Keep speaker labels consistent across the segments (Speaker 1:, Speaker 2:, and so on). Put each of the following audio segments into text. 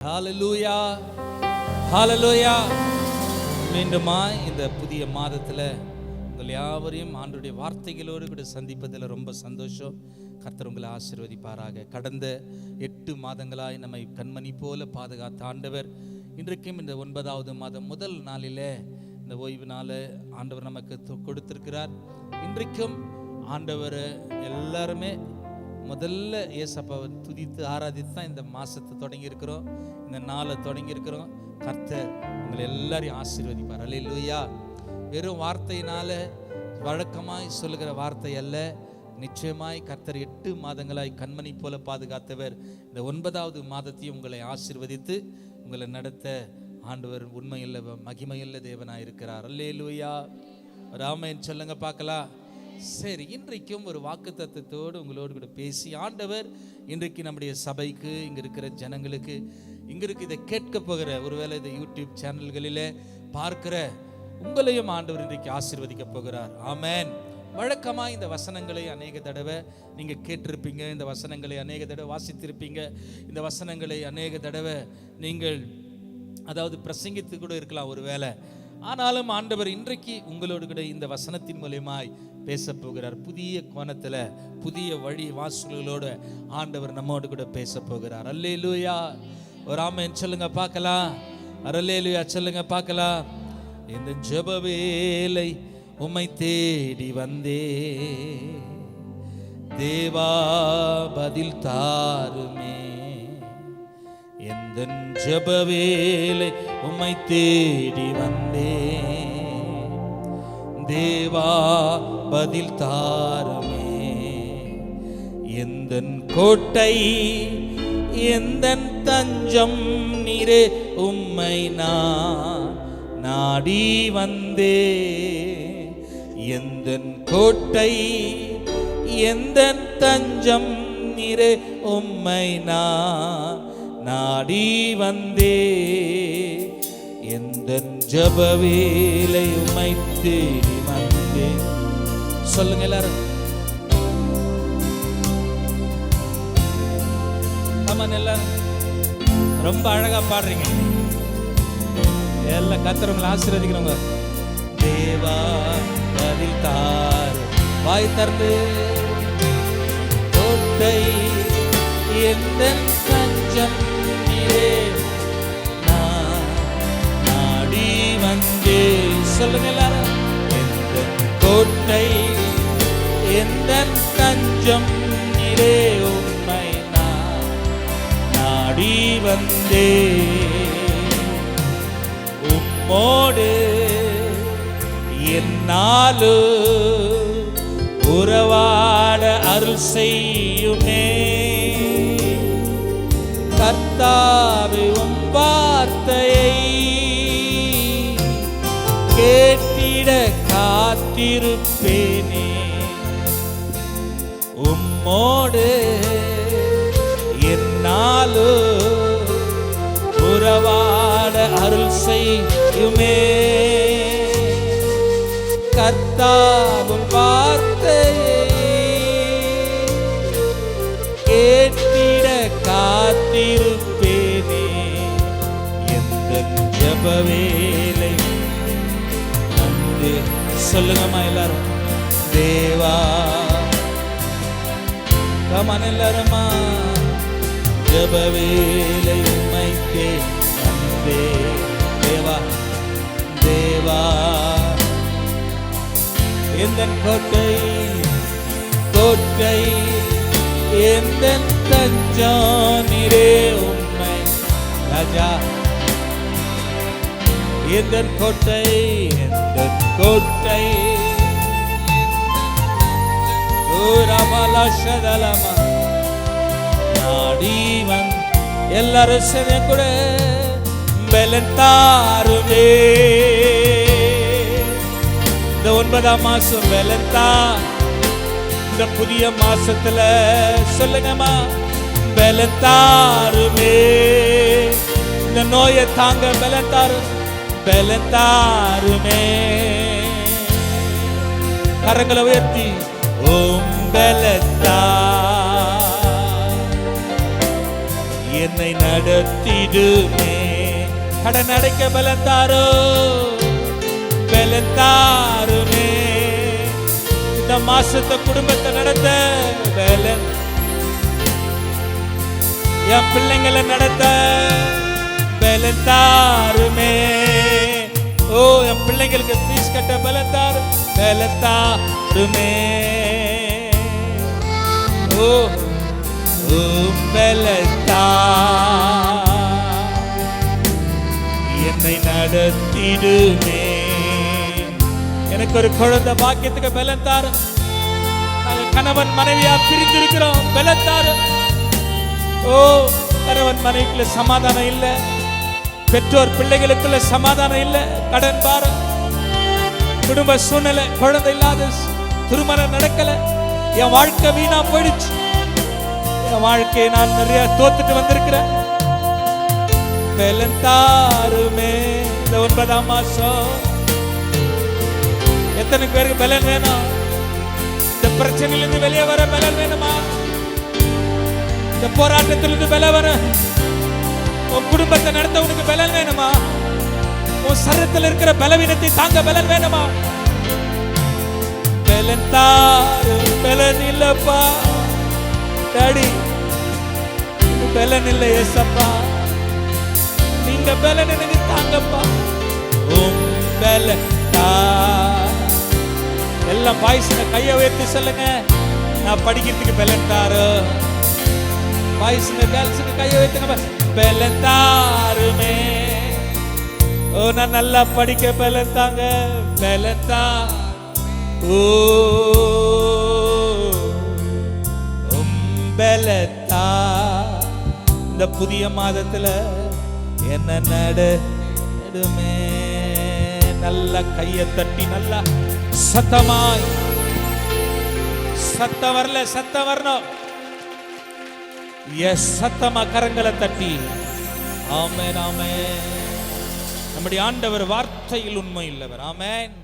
Speaker 1: ஹalleluya ஹalleluya. மீண்டுமாய் இந்த புதிய மாதத்தில் உங்கள் யாவரையும் ஆண்டவருடைய வார்த்தைகளோடு கூட சந்திப்பதில் ரொம்ப சந்தோஷம். கர்த்தர் உங்களை ஆசீர்வதிப்பாராக. கடந்த 8 மாதங்களாய் நம்மை கண்மணி போல பாதுகாத்த ஆண்டவர் இன்றைக்கும் இந்த 9வது மாதம் முதல் நாளிலே இந்த ஓய்வு நாள் ஆண்டவர் நமக்கு கொடுத்திருக்கிறார். இன்றைக்கும் ஆண்டவர் எல்லாருமே முதல்ல ஏசப்பாவை துதித்து ஆராதித்து தான் இந்த மாதத்தை தொடங்கியிருக்கிறோம், இந்த நாளை தொடங்கியிருக்கிறோம். கர்த்தர் உங்களை எல்லாரையும் ஆசீர்வதிப்பார். அல்லேலூயா. வெறும் வார்த்தையினால வழக்கமாய் சொல்லுகிற வார்த்தை அல்ல, நிச்சயமாய் கர்த்தர் 8 மாதங்களாய் கண்மணி போல பாதுகாத்தவர் இந்த 9வது மாதத்தையும் உங்களை ஆசீர்வதித்து உங்களை நடத்த ஆண்டவர் உண்மையுள்ள மகிமையுள்ள தேவனாய் இருக்கிறார். அல்லேலூயா. ராமன் சொல்லுங்க பார்க்கலாம். சரி, இன்றைக்கும் ஒரு வாக்குத்தத்தத்தோடு உங்களோடு கூட பேசி ஆண்டவர் இன்றைக்கு நம்முடைய சபைக்கு, இங்கே இருக்கிற ஜனங்களுக்கு, இங்கே இருக்க இதை கேட்க போகிற ஒருவேளை இந்த யூடியூப் சேனல்களில் பார்க்கிற உங்களையும் ஆண்டவர் இன்றைக்கு ஆசீர்வதிக்க போகிறார். ஆமென். வழக்கமாக இந்த வசனங்களை அநேக தடவை நீங்கள் கேட்டிருப்பீங்க, இந்த வசனங்களை அநேக தடவை வாசித்திருப்பீங்க, இந்த வசனங்களை அநேக தடவை நீங்கள் அதாவது பிரசங்கித்து கூட இருக்கலாம் ஒரு வேளை. ஆனாலும் ஆண்டவர் இன்றைக்கு உங்களோடு கூட இந்த வசனத்தின் மூலமாய் பேச போகிறார். புதிய கோணத்தில் புதிய வழி வாசல்களோடு ஆண்டவர் நம்மோடு கூட பேச போகிறார். அல்லேலூயா. ஒரு ஆமென் சொல்லுங்க பார்க்கலாம். அல்லேலூயா சொல்லுங்க பார்க்கலாம். இந்த ஜெப வேளை உம்மை தேடி வந்தே, தேவா பதில் தாருமே. எந்த ஜெப வேளை உம்மை தேடி வந்தே, தேவா பதில் தாருமே. எந்தன் கோட்டை எந்தன் தஞ்சம் நீரே, உம்மை நான் நாடி வந்தே. எந்தன் கோட்டை எந்தன் தஞ்சம் நீரே, உம்மை நான் நாடி வந்தே. எந்தன் ஜெப வேளை உம்மை தேடி வந்தே. சொல்லுங்க எல்லாரும். ஆமாம், எல்லாரும் ரொம்ப அழகா பாடுறீங்க. எல்லாம் கர்த்தர் உங்களை ஆசீர்வதிக்கிறவங்க. தேவா பதில் தார். வாய் திறந்து. கோட்டை எந்தன் தஞ்சம் நீரே, நான் நாடி வந்தே. சொல்லுங்க எல்லாரும். எந்தன் கோட்டை எந்தன் தஞ்சம் நீரே, உம்மை நான் நாடி வந்தே. உம்மோடு என்னாலு உறவாட அருள் செய்யுமே. கர்த்தாவே உம் வார்த்தையை கேட்டிட காத்திருப்பேனே. உம்மோடு என்னாலு உறவாட அருள் செய்யுமே. கர்த்தாவும் வார்த்தையை கேட்டிட காத்திருப்பேனே. எந்த ஜெப வேளை வந்து. சொல்லுங்கம்மா எல்லாரும். தேவா கமன் எல்லாருமா. ஜெப வேளை உம்மை தேடி வந்தே. தேவா தேவா எந்தன் கோட்டை கோட்டை எந்தன் தஞ்சம் நீரே, உம்மை ராஜா. எந்தன் கோட்டை எந்தன் கோட்டை ரமலஷதலமா நாடி வந். எல்லாரும் சேர்ந்து கூட பலன் தாருமே. இந்த 9ஆம் மாசம் பலன் தார். இந்த புதிய மாசத்துல சொல்லுங்கம்மா, பலன் தாருமே. இந்த நோயை தாங்க பலன் தாரு, பலன் தாருமே. கரங்களை உயர்த்தி ஓம் பலன் தார். என்னை நடத்திடுமே. கடன் அடைக்க பலன் தாரோ, பலன் தாருமே. இந்த மாசத்தை குடும்பத்தை நடத்த பலன், என் பிள்ளைங்களை நடத்த பலன் தாருமே. ஓ, என் பிள்ளைங்களுக்கு ஃபீஸ் கட்ட பலன் தாரு, பலன் தாருமே. ஓ பலன் தார், என்னை நடத்திடுமே. எனக்கு ஒரு குழந்தை பாக்கியத்துக்கு பலன் தாரு. நாங்கள் கணவன் மனைவியா பிரிந்திருக்கிறோம், பலன் தாரு. ஓ, கணவன் மனைவிக்குள்ள சமாதானம் இல்ல, பெற்றோர் பிள்ளைகளுக்குள்ள சமாதானம் இல்ல, கடன் பாரம், குடும்ப சூழ்நிலை, குழந்தை இல்லாத, திருமணம் நடக்கல, என் வாழ்க்கை வீணா போயிடுச்சு, என் வாழ்க்கையை நான் நிறைய தோத்துட்டு வந்திருக்கிறேன். பலன் தாருமே. இந்த 9ஆம் மாசம் எத்தனை பேருக்கு பலன் வேணும்? இந்த பிரச்சனையிலிருந்து வெளியே வர பலன் வேணுமா? இந்த போராட்டத்திலிருந்து பலன் வரும். உன் குடும்பத்தை நடத்த உனக்கு பலன் வேணுமா? உன் சரீரத்தில் இருக்கிற பலவீனத்தை தாங்க பலன் வேணுமா? பலன் தாரு. பலன் இல்லப்பா டாடி, பலன் இல்லை ஏசப்பா, நீங்க பலன் எனக்கு தாங்கப்பா. உம் பலன் தார். எல்லாம் பாய்ஸ்ல கையை உயர்த்தி சொல்லுங்க, நான் படிக்கிறதுக்கு பலன் தாரு. பாய்ஸ்ங்க கேர்ள்ஸுக்கு கையை உயர்த்துங்க, பலன் தாருமே. ஓ, நான் நல்லா படிக்க பலன் தாங்க, பலன் தார். ஓ பலன் தார். இந்த புதிய மாதத்துல என்ன நடடுமே. நல்ல கையை தட்டி நல்லா சத்தமாய், சத்தம் வரல, சத்தம் வரணும். எஸ், சத்தமா கரங்களை தட்டி ஆமென் ஆமென். நம்முடைய ஆண்டவர் வார்த்தையில் உண்மை இல்லவர். ஆமென்.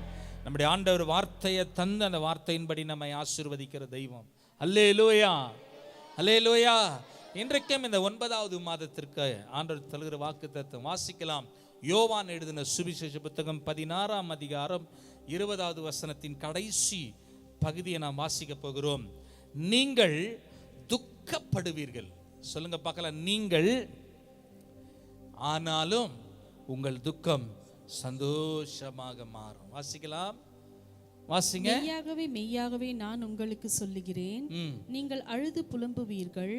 Speaker 1: நம்முடைய ஆண்டவர் வார்த்தையை தந்து அந்த வார்த்தையின்படி நம்மை ஆசீர்வதிக்கிற தெய்வம். அல்லேலூயா, அல்லேலூயா. இன்றைக்கும் இந்த 9வது மாதத்திற்கு ஆண்டவர் தருகிற வாக்குத்தத்தம் வாசிக்கலாம். யோவான் எழுதின சுவிசேஷ புத்தகம் 16ஆம் அதிகாரம் 20வது வசனத்தின் கடைசி பகுதியை நாம் வாசிக்க போகிறோம். நீங்கள் துக்கப்படுவீர்கள். சொல்லுங்க பார்க்கலாம். நீங்கள், ஆனாலும் உங்கள் துக்கம் சந்தோஷமாக மாறும். வாசிக்கலாம், வாசிங்க. மெய்யாகவே
Speaker 2: மெய்யாகவே நான் உங்களுக்கு சொல்லுகிறேன், நீங்கள் அழுது புலம்புவீர்கள்,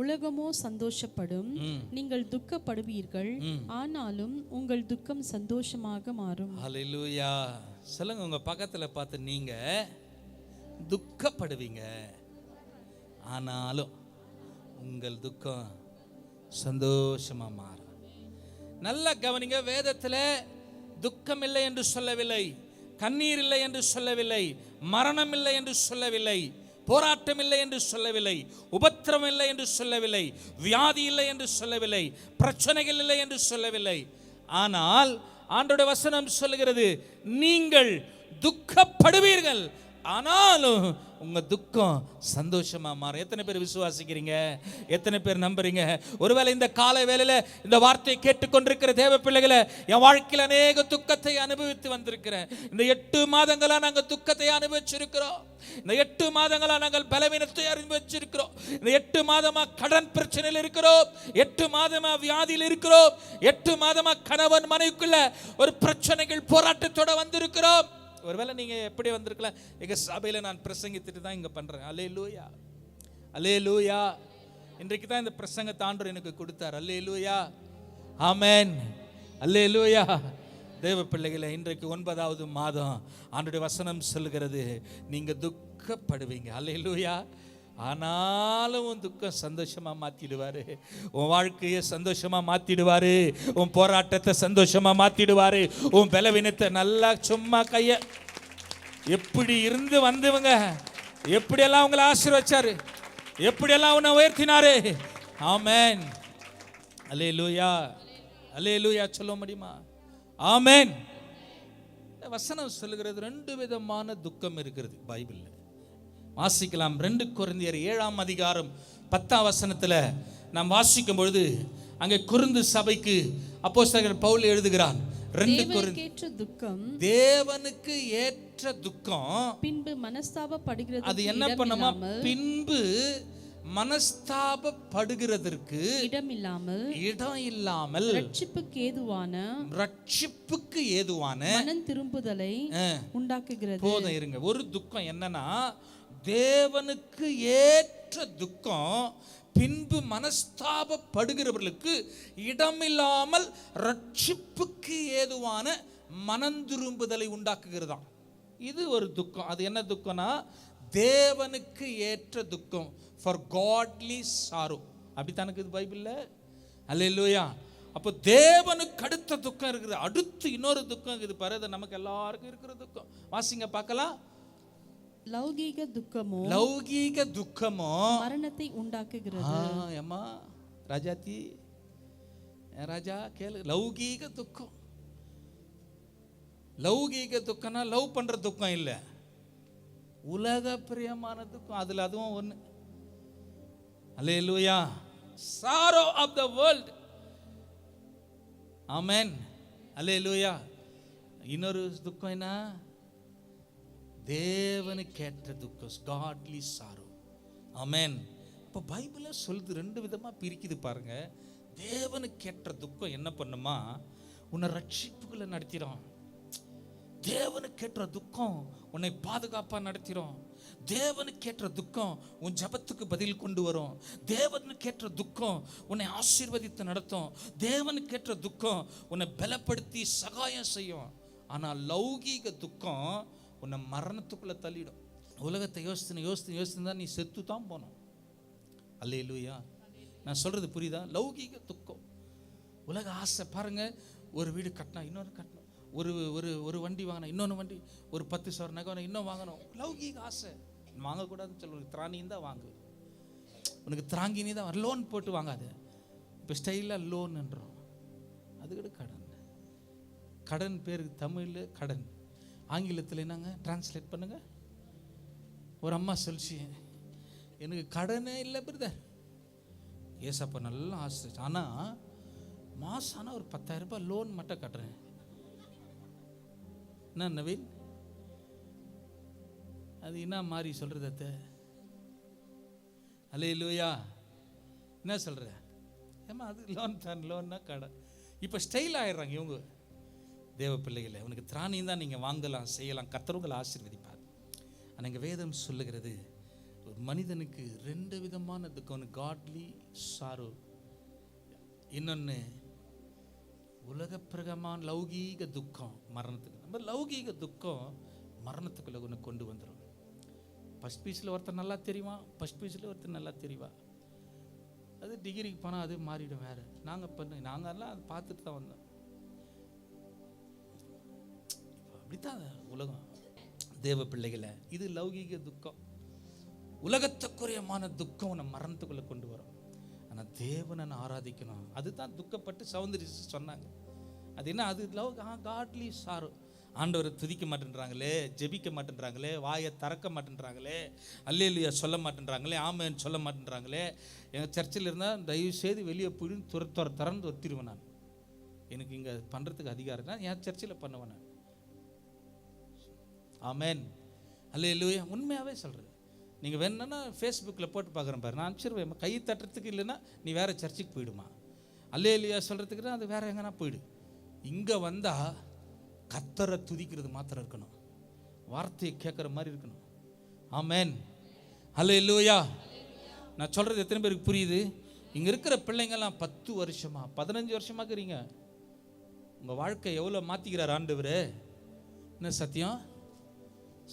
Speaker 2: உலகமோ சந்தோஷப்படும். நீங்கள் துக்கப்படுவீர்கள், ஆனாலும் உங்கள் துக்கம் சந்தோஷமாக மாறும்.
Speaker 1: ஹல்லேலூயா. சொல்லுங்க உங்க பக்கத்துல பார்த்து, நீங்க துக்கப்படுவீங்க, ஆனாலும் உங்கள் துக்கம் சந்தோஷமா மாறும். நல்ல கவனிங்க. வேதத்துல துக்கம் இல்லை என்று சொல்லவில்லை, கண்ணீர் இல்லை என்று சொல்லவில்லை, மரணம் இல்லை என்று சொல்லவில்லை, போராட்டம் இல்லை என்று சொல்லவில்லை, உபத்திரம் இல்லை என்று சொல்லவில்லை, வியாதி இல்லை என்று சொல்லவில்லை, பிரச்சனைகள் இல்லை என்று சொல்லவில்லை. ஆனால் ஆண்டவருடைய வசனம் சொல்லுகிறது, நீங்கள் துக்கப்படுவீர்கள், ஆனாலும் உங்க துக்கம் சந்தோஷமா மாறும். எத்தனை பேர் விசுவாசிக்கிறீங்க? எத்தனை பேர் நம்புறீங்க? ஒருவேளை இந்த காலை வேளையில இந்த வார்த்தையை கேட்டுக்கொண்டிருக்கிற தேவ பிள்ளைகளை, என் வாழ்க்கையில் அநேக துக்கத்தை அனுபவித்து வந்திருக்கிறேன். இந்த 8 மாதங்களா நாங்கள் துக்கத்தை அனுபவிச்சிருக்கிறோம். இந்த 8 மாதங்களா நாங்கள் பலவீனத்தை அனுபவிச்சிருக்கிறோம். இந்த 8 மாதமா கடன் பிரச்சனையில் இருக்கிறோம், 8 மாதமா வியாதியில் இருக்கிறோம், 8 மாதமா கணவன் மனைவிக்குள்ள ஒரு பிரச்சனைகள் போராட்டத்தோட வந்திருக்கிறோம். ஒருவேளை நீங்க எப்படி வந்திருக்கலாம், எங்க சபையில நான் பிரசங்கித்துட்டு தான் இங்க பண்றேன். அல்லேலூயா, அல்லேலூயா. இன்றைக்கு தான் இந்த பிரசங்கத்தை ஆண்டவர் எனக்கு கொடுத்தார். அல்லேலூயா, ஆமென், அல்லேலூயா. தேவ பிள்ளைகளை, இன்றைக்கு 9வது மாதம் ஆண்டவருடைய வசனம் சொல்லுகிறது, நீங்க துக்கப்படுவீங்க. அல்லேலூயா. ஆனாலும் உன் துக்கம் சந்தோஷமா மாத்திடுவாரு, உன் வாழ்க்கையை சந்தோஷமா மாத்திடுவாரு, உன் போராட்டத்தை சந்தோஷமா மாத்திடுவாரு, உன் பலவீனத்தை நல்லா சும்மா கைய எப்படி இருந்து வந்தவங்க எப்படியெல்லாம் உங்களை ஆசீர்வச்சாரு, எப்படியெல்லாம் உன்னை உயர்த்தினாரு. ஆமென், அல்லேலூயா, அல்லேலூயா. சொல்ல முடியுமா? ஆமென். வசனம் சொல்லுகிறது 2 விதமான துக்கம் இருக்கிறது பைபிள்ல. வாசிக்கலாம். 2 கொரிந்தியர் 7ஆம் அதிகாரம் 10ஆம் வசனத்துல நாம் வாசிக்கும் பொழுது அங்கே கொரிந்து சபைக்கு அப்போஸ்தலர் பவுல் எழுதுகிறான்,
Speaker 2: தேவனுக்கேற்ற துக்கம்,
Speaker 1: தேவனுக்கு ஏற்ற துக்கம்
Speaker 2: பின்பு மனஸ்தாபப்படுகிறது.
Speaker 1: அது என்ன பண்ணுமா? பின்பு மனஸ்தாபப்படுகிறதற்கு இடம் இல்லாமல் ரட்சிப்புக்கு ஏதுவான
Speaker 2: மனம் திரும்புதலை உண்டாக்குகிறது.
Speaker 1: போதும் இருங்க. ஒரு துக்கம் என்னன்னா, தேவனுக்கு ஏற்ற துக்கம் பின்பு மனஸ்தாபப்படுகிறவர்களுக்கு இடமில்லாமல் ரட்சிப்புக்கு ஏதுவான மனம் திரும்புதலை உண்டாக்குகிறதாம். இது ஒரு துக்கம். அது என்ன துக்கம்னா, தேவனுக்கு ஏற்ற துக்கம், ஃபார் காட்லி சாரோ. அப்படித்தானுக்கு இது பைபிள்ல. அல்லேலூயா. அப்போ தேவனுக்கு அடுத்த துக்கம் இருக்குது. அடுத்து இன்னொரு துக்கம் இருக்குது பாரு. அது நமக்கு எல்லாருக்கும் இருக்கிற துக்கம். வாசிங்க பார்க்கலாம்.
Speaker 2: லௌகீக துக்கமோ மரணத்தை உண்டாக்குகிறது.
Speaker 1: அம்மா ராஜாத்தி, ராஜா கேளு. லௌகீக துக்கம், லௌகீக துக்கம்னா லவ் பண்ற துக்கம் இல்லை, உலக பிரியமான துக்கம். அதுல அதுவும் ஒண்ணு. அல்லேலூயா. sorrow of the world. ஆமென். அல்லேலூயா. இன்னொரு துக்கம் என்ன? தேவனுக்கு ஏற்ற துக்கம், godly sorrow. ஆமென். இப்போ பைபிள சொல்லுது, ரெண்டு விதமா பிரிக்குது பாருங்க. தேவனுக்கு ஏற்ற துக்கம் என்ன பண்ணுமா? உன்னை ரட்சிப்புக்குள்ள நடத்திடும். தேவனுக்கேற்ற துக்கம் உன்னை பாதுகாப்பா நடத்திடும். தேவனுக்கேற்ற துக்கம் உன் ஜபத்துக்கு பதில் கொண்டு வரும். தேவனுக்கேற்ற துக்கம் உன்னை ஆசீர்வதித்து நடத்தும். தேவனுக்கேற்ற துக்கம் உன்னை பலப்படுத்தி சகாயம் செய்யும். ஆனால் லௌகீக துக்கம் உன்னை மரணத்துக்குள்ள தள்ளிடும். உலகத்தை யோசித்து தான் நீ செத்து தான் போனோம். அல்லேலூயா. நான் சொல்றது புரியுதா? லௌகீக துக்கம், உலக ஆசை. பாருங்க, ஒரு வீடு கட்டினா இன்னொன்று கட்டணும், ஒரு வண்டி வாங்கினா இன்னொன்று வண்டி, ஒரு 10,000 நகை இன்னும் வாங்கணும். லௌகீக ஆசை. வாங்கக்கூடாதுன்னு சொல்லுவாங்க. திராணியும் தான் வாங்கு, உனக்கு திராங்கினி தான். லோன் போட்டு வாங்காது. இப்போ ஸ்டைலாக லோன்ன்றோம். அதுக்கிட்ட கடன் பேருக்கு தமிழில் கடன், ஆங்கிலத்தில் என்னங்க டிரான்ஸ்லேட் பண்ணுங்க. ஒரு அம்மா சொல்லிச்சு, எனக்கு கடனே இல்லை பிரதர். ஏசப்பா நல்லா ஆசை, ஆனால் மாதம் ஆனால் ஒரு 10,000 ரூபாய் லோன் மட்டும் கட்டுறேன். என்ன நவீன், அது என்ன மாதிரி சொல்றது? அத்தை அல்லேலூயா. என்ன சொல்ற? ஏமா அது லோன் தான், லோன்னா கடை. இப்போ ஸ்டைல் ஆயிடுறாங்க இவங்க தேவ பிள்ளைகளை. உனக்கு திராணியும் தான் நீங்கள் வாங்கலாம், செய்யலாம், கர்த்தருங்களை ஆசீர்வதிப்பார். ஆனால் இங்கே வேதம் சொல்லுகிறது, ஒரு மனிதனுக்கு 2 விதமான துக்கம். ஒன்று காட்லி சாரோ, இன்னொன்று உலக பிரகமான லௌகீக துக்கம், மரணத்துக்கு. நம்ம லௌகீக துக்கம் மரணத்துக்குள்ள ஒன்று கொண்டு வந்துடும். ஃபஸ்ட் பீஸில் ஒருத்தர் நல்லா தெரியுமா, ஃபஸ்ட் பீஸில் ஒருத்தர் நல்லா தெரியுவா. அது டிகிரிக்கு போனால் அது மாறிடும் வேறு. நாங்கள்லாம் அதை பார்த்துட்டு தான் வந்தோம். அப்படித்தான் உலகம். தேவ பிள்ளைகளை, இது லௌகீக துக்கம். உலகத்துக்குரியமான துக்கம் உன்னை மரணத்துக்குள்ளே கொண்டு வரும். ஆனால் தேவனை ஆராதிக்கணும். அதுதான் துக்கப்பட்டு சௌந்தரி சொன்னாங்க. அது என்ன? அது காட்லி சாரோ. ஆண்டவரை துதிக்க மாட்டேன்றாங்களே, ஜெபிக்க மாட்டேன்றாங்களே, வாயை திறக்க மாட்டேன்றாங்களே, அல்லேலூயா சொல்ல மாட்டேன்றாங்களே, ஆமென் சொல்ல மாட்டேன்றாங்களே. எங்கள் சர்ச்சில் இருந்தால் தயவு செய்து வெளியே போய் திறந்து ஒத்திடுவேன். நான் எனக்கு இங்கே பண்ணுறதுக்கு அதிகாரம் தான், என் சர்ச்சில் பண்ணுவேன் நான். ஆமென் அல்லேலூயா. உண்மையாகவே சொல்கிறேன். நீங்கள் வேணுன்னா ஃபேஸ்புக்கில் போட்டு பார்க்குறேன் பாரு, நான் அனுப்பிச்சிருவேன். கை தட்டுறதுக்கு இல்லைன்னா நீ வேறு சர்ச்சுக்கு போயிடுமா. அல்லேலூயா சொல்கிறதுக்குன்னா அது வேறு எங்கன்னா போயிடு. இங்கே வந்தால் கர்த்தரை துதிக்கிறது மாத்திரம் இருக்கணும், வார்த்தையை கேட்குற மாதிரி இருக்கணும். ஆமென் அல்லேலூயா. நான் சொல்கிறது எத்தனை பேருக்கு புரியுது? இங்கே இருக்கிற பிள்ளைங்கள்லாம் 10 வருஷமா 15 வருஷமாக இருக்கிறீங்க. உங்கள் வாழ்க்கை எவ்வளோ மாற்றிக்கிறார் ஆண்டவர். என்ன சத்தியம்?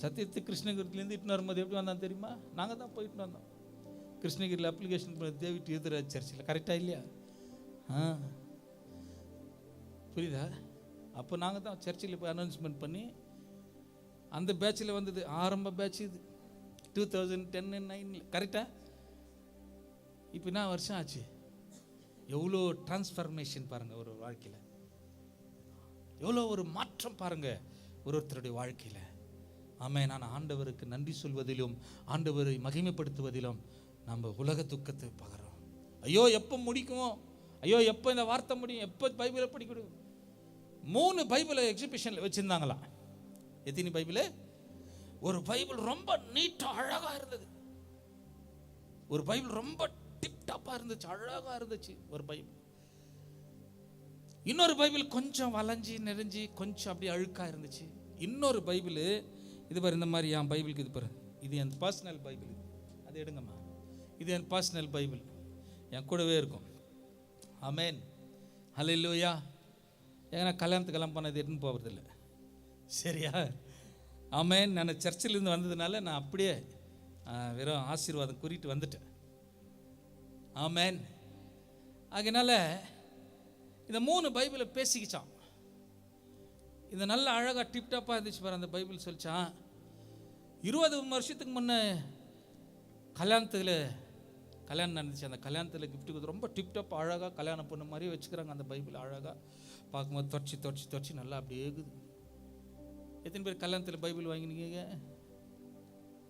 Speaker 1: சத்தியத்து கிருஷ்ணகிரிலேருந்து இட்டுன்னு வரும்போது எப்படி வந்தான்னு தெரியுமா? நாங்கள் தான் போயிட்டு வந்தோம். கிருஷ்ணகிரியில் அப்ளிகேஷன் பண்ண தேவிட்டு யூதராஜ் சர்ச்சில். கரெக்டாக இல்லையா? புரியுதா? அப்போ நாங்கள் தான் சர்ச்சில் போய் அனௌன்ஸ்மெண்ட் பண்ணி அந்த பேட்சில் வந்தது. ஆரம்ப பேட்ச் இது 2010-9. கரெக்டாக? இப்போ என்ன வருஷம் ஆச்சு? எவ்வளோ டிரான்ஸ்ஃபர்மேஷன் பாருங்கள் ஒரு வாழ்க்கையில், எவ்வளோ ஒரு மாற்றம் பாருங்கள் ஒருத்தருடைய வாழ்க்கையில். ஆமென். நான் ஆண்டவருக்கு நன்றி சொல்வதிலும் ஆண்டவரை மகிமைப்படுத்துவதிலும் நம்ம உலக துக்கத்தை பார்க்குறோம். ஐயோ எப்போ முடிக்குமோ, ஐயோ எப்போ இந்த வார்த்தை முடியும், எப்போ பைபிளை படிக்கணும். 3 பைபிளை எக்ஸிபிஷனில் வச்சுருந்தாங்களாம். எத்தனை பைபிள்? ஒரு பைபிள் ரொம்ப நீட்டாக அழகாக இருந்தது, ஒரு பைபிள் ரொம்ப டிப்டாப்பாக இருந்துச்சு, அழகாக இருந்துச்சு ஒரு பைபிள். இன்னொரு பைபிள் கொஞ்சம் வளைஞ்சி நெறிஞ்சி கொஞ்சம் அப்படியே அழுக்காக இருந்துச்சு. இன்னொரு பைபிள் இது பாரு, இந்த மாதிரி என் பைபிளுக்கு இது பாரு, இது என் பர்சனல் பைபிள், அது எடுங்கம்மா, இது என் பர்சனல் பைபிள், என் கூடவே இருக்கும். ஆமென், ஹல்லேலூயா. ஏன்னா கல்யாணத்துக்கெல்லாம் போனது எடுத்துன்னு போகிறதில்ல, சரியா? ஆமென். நான் சர்ச்சிலேருந்து வந்ததுனால நான் அப்படியே வெறும் ஆசீர்வாதம் கூறிட்டு வந்துட்டேன். ஆமென். அதனால இந்த 3 பைபிளை பேசிக்கிச்சான். இந்த நல்ல அழகாக டிப்டாப்பாக இருந்துச்சு பாரு அந்த பைபிள். சொல்லிச்சான் 20 வருஷத்துக்கு முன்னே கல்யாணம் நடந்துச்சு, அந்த கல்யாணத்தில் கிஃப்ட் கொடுத்து ரொம்ப டிப்டாப்பாக அழகாக கல்யாணம் பண்ண மாதிரியே வச்சுக்கிறாங்க அந்த பைபிள். அழகாக பார்க்கும்போது தொடச்சி நல்லா அப்படியே இருக்குது. எத்தனை பேர் கல்யாணத்தில் பைபிள் வாங்கினீங்க?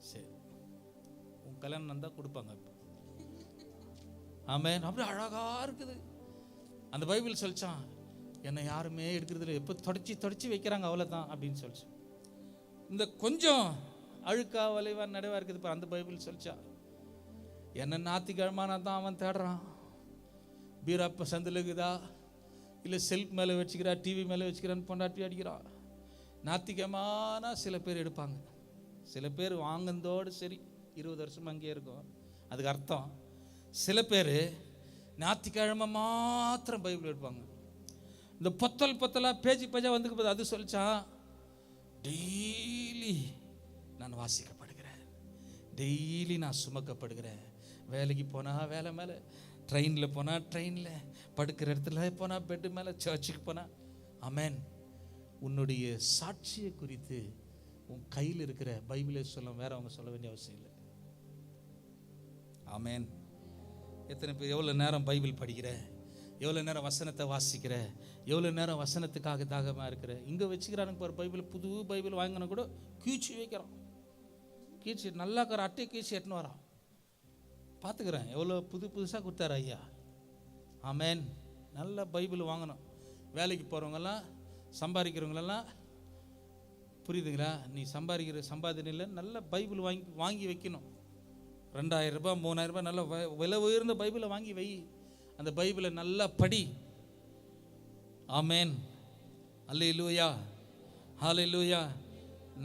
Speaker 1: சரி, உன் கல்யாணம் நடந்தால் கொடுப்பாங்க. ஆமென். அப்படியே அழகாக இருக்குது அந்த பைபிள். சொல்லிச்சான் என்னை யாருமே எடுக்கிறதில்ல, எப்போ தொடச்சி வைக்கிறாங்க அவ்வளோதான் அப்படின்னு சொல்லிச்சு. இந்த கொஞ்சம் அழுக்கா வளைவா நடுவா இருக்குது இப்போ அந்த பைபிள். சொல்லிச்சா என்ன ஞாயிற்றுக்கிழமான தான் அவன் தேடுறான், பீராப்ப சந்தில் இருக்குதா இல்லை செல்ஃப் மேலே வச்சுக்கிறா, டிவி மேலே வச்சுக்கிறான்னு பொண்டாட்டி அடிக்கிறான். ஞாயிற்றுக்கிழமான சில பேர் எடுப்பாங்க, சில பேர் வாங்கினதோடு சரி 20 வருஷம் அங்கேயே இருக்கும். அதுக்கு அர்த்தம் சில பேர் ஞாயிற்றுக்கிழமை மாத்திரம் பைபிள் எடுப்பாங்க. இந்த பொத்தலாக பேஜாக வந்துக்கு போது அது சொல்லிச்சான் டெய்லி நான் வாசிக்கப்படுகிறேன், டெய்லி நான் சுமக்கப்படுகிறேன். வேலைக்கு போனால் வேலை மேலே, ட்ரெயினில் போனால் ட்ரெயினில், படுக்கிற இடத்துல போனால் பெட்டு மேலே, சர்ச்சுக்கு போனால். ஆமென். உன்னுடைய சாட்சியை குறித்து உன் கையில் இருக்கிற பைபிளை சொல்ல, வேற அவங்க சொல்ல வேண்டிய அவசியம் இல்லை. ஆமென். எத்தனை பேர் எவ்வளோ நேரம் பைபிள் படிக்கிற, எவ்வளோ நேரம் வசனத்தை வாசிக்கிற, எவ்வளோ நேரம் வசனத்துக்காக தாகமாக இருக்கிற. இங்கே வச்சுக்கிறானுங்க பாரு பைபிள், புது பைபிள் வாங்கினா கூட கீழ்ச்சி வைக்கிறான், கீழ்ச்சி நல்லா இருக்கிற அட்டை கீழ்ச்சி எட்டுன்னு வரான். பார்த்துக்கிறேன் எவ்வளோ புதுசாக கொடுத்தாரு ஐயா. ஆமென். நல்ல பைபிள் வாங்கணும். வேலைக்கு போகிறவங்கெல்லாம் சம்பாதிக்கிறவங்களெல்லாம் புரியுதுங்களா? நீ சம்பாதனையில் நல்ல பைபிள் வாங்கி வைக்கணும். 2000 ரூபாய் 3000 ரூபாய் நல்ல விலை உயர்ந்த பைபிளை வாங்கி வை. அந்த பைபிளை நல்லா படி. ஆமென். அல்லேலூயா, ஹல்லேலூயா.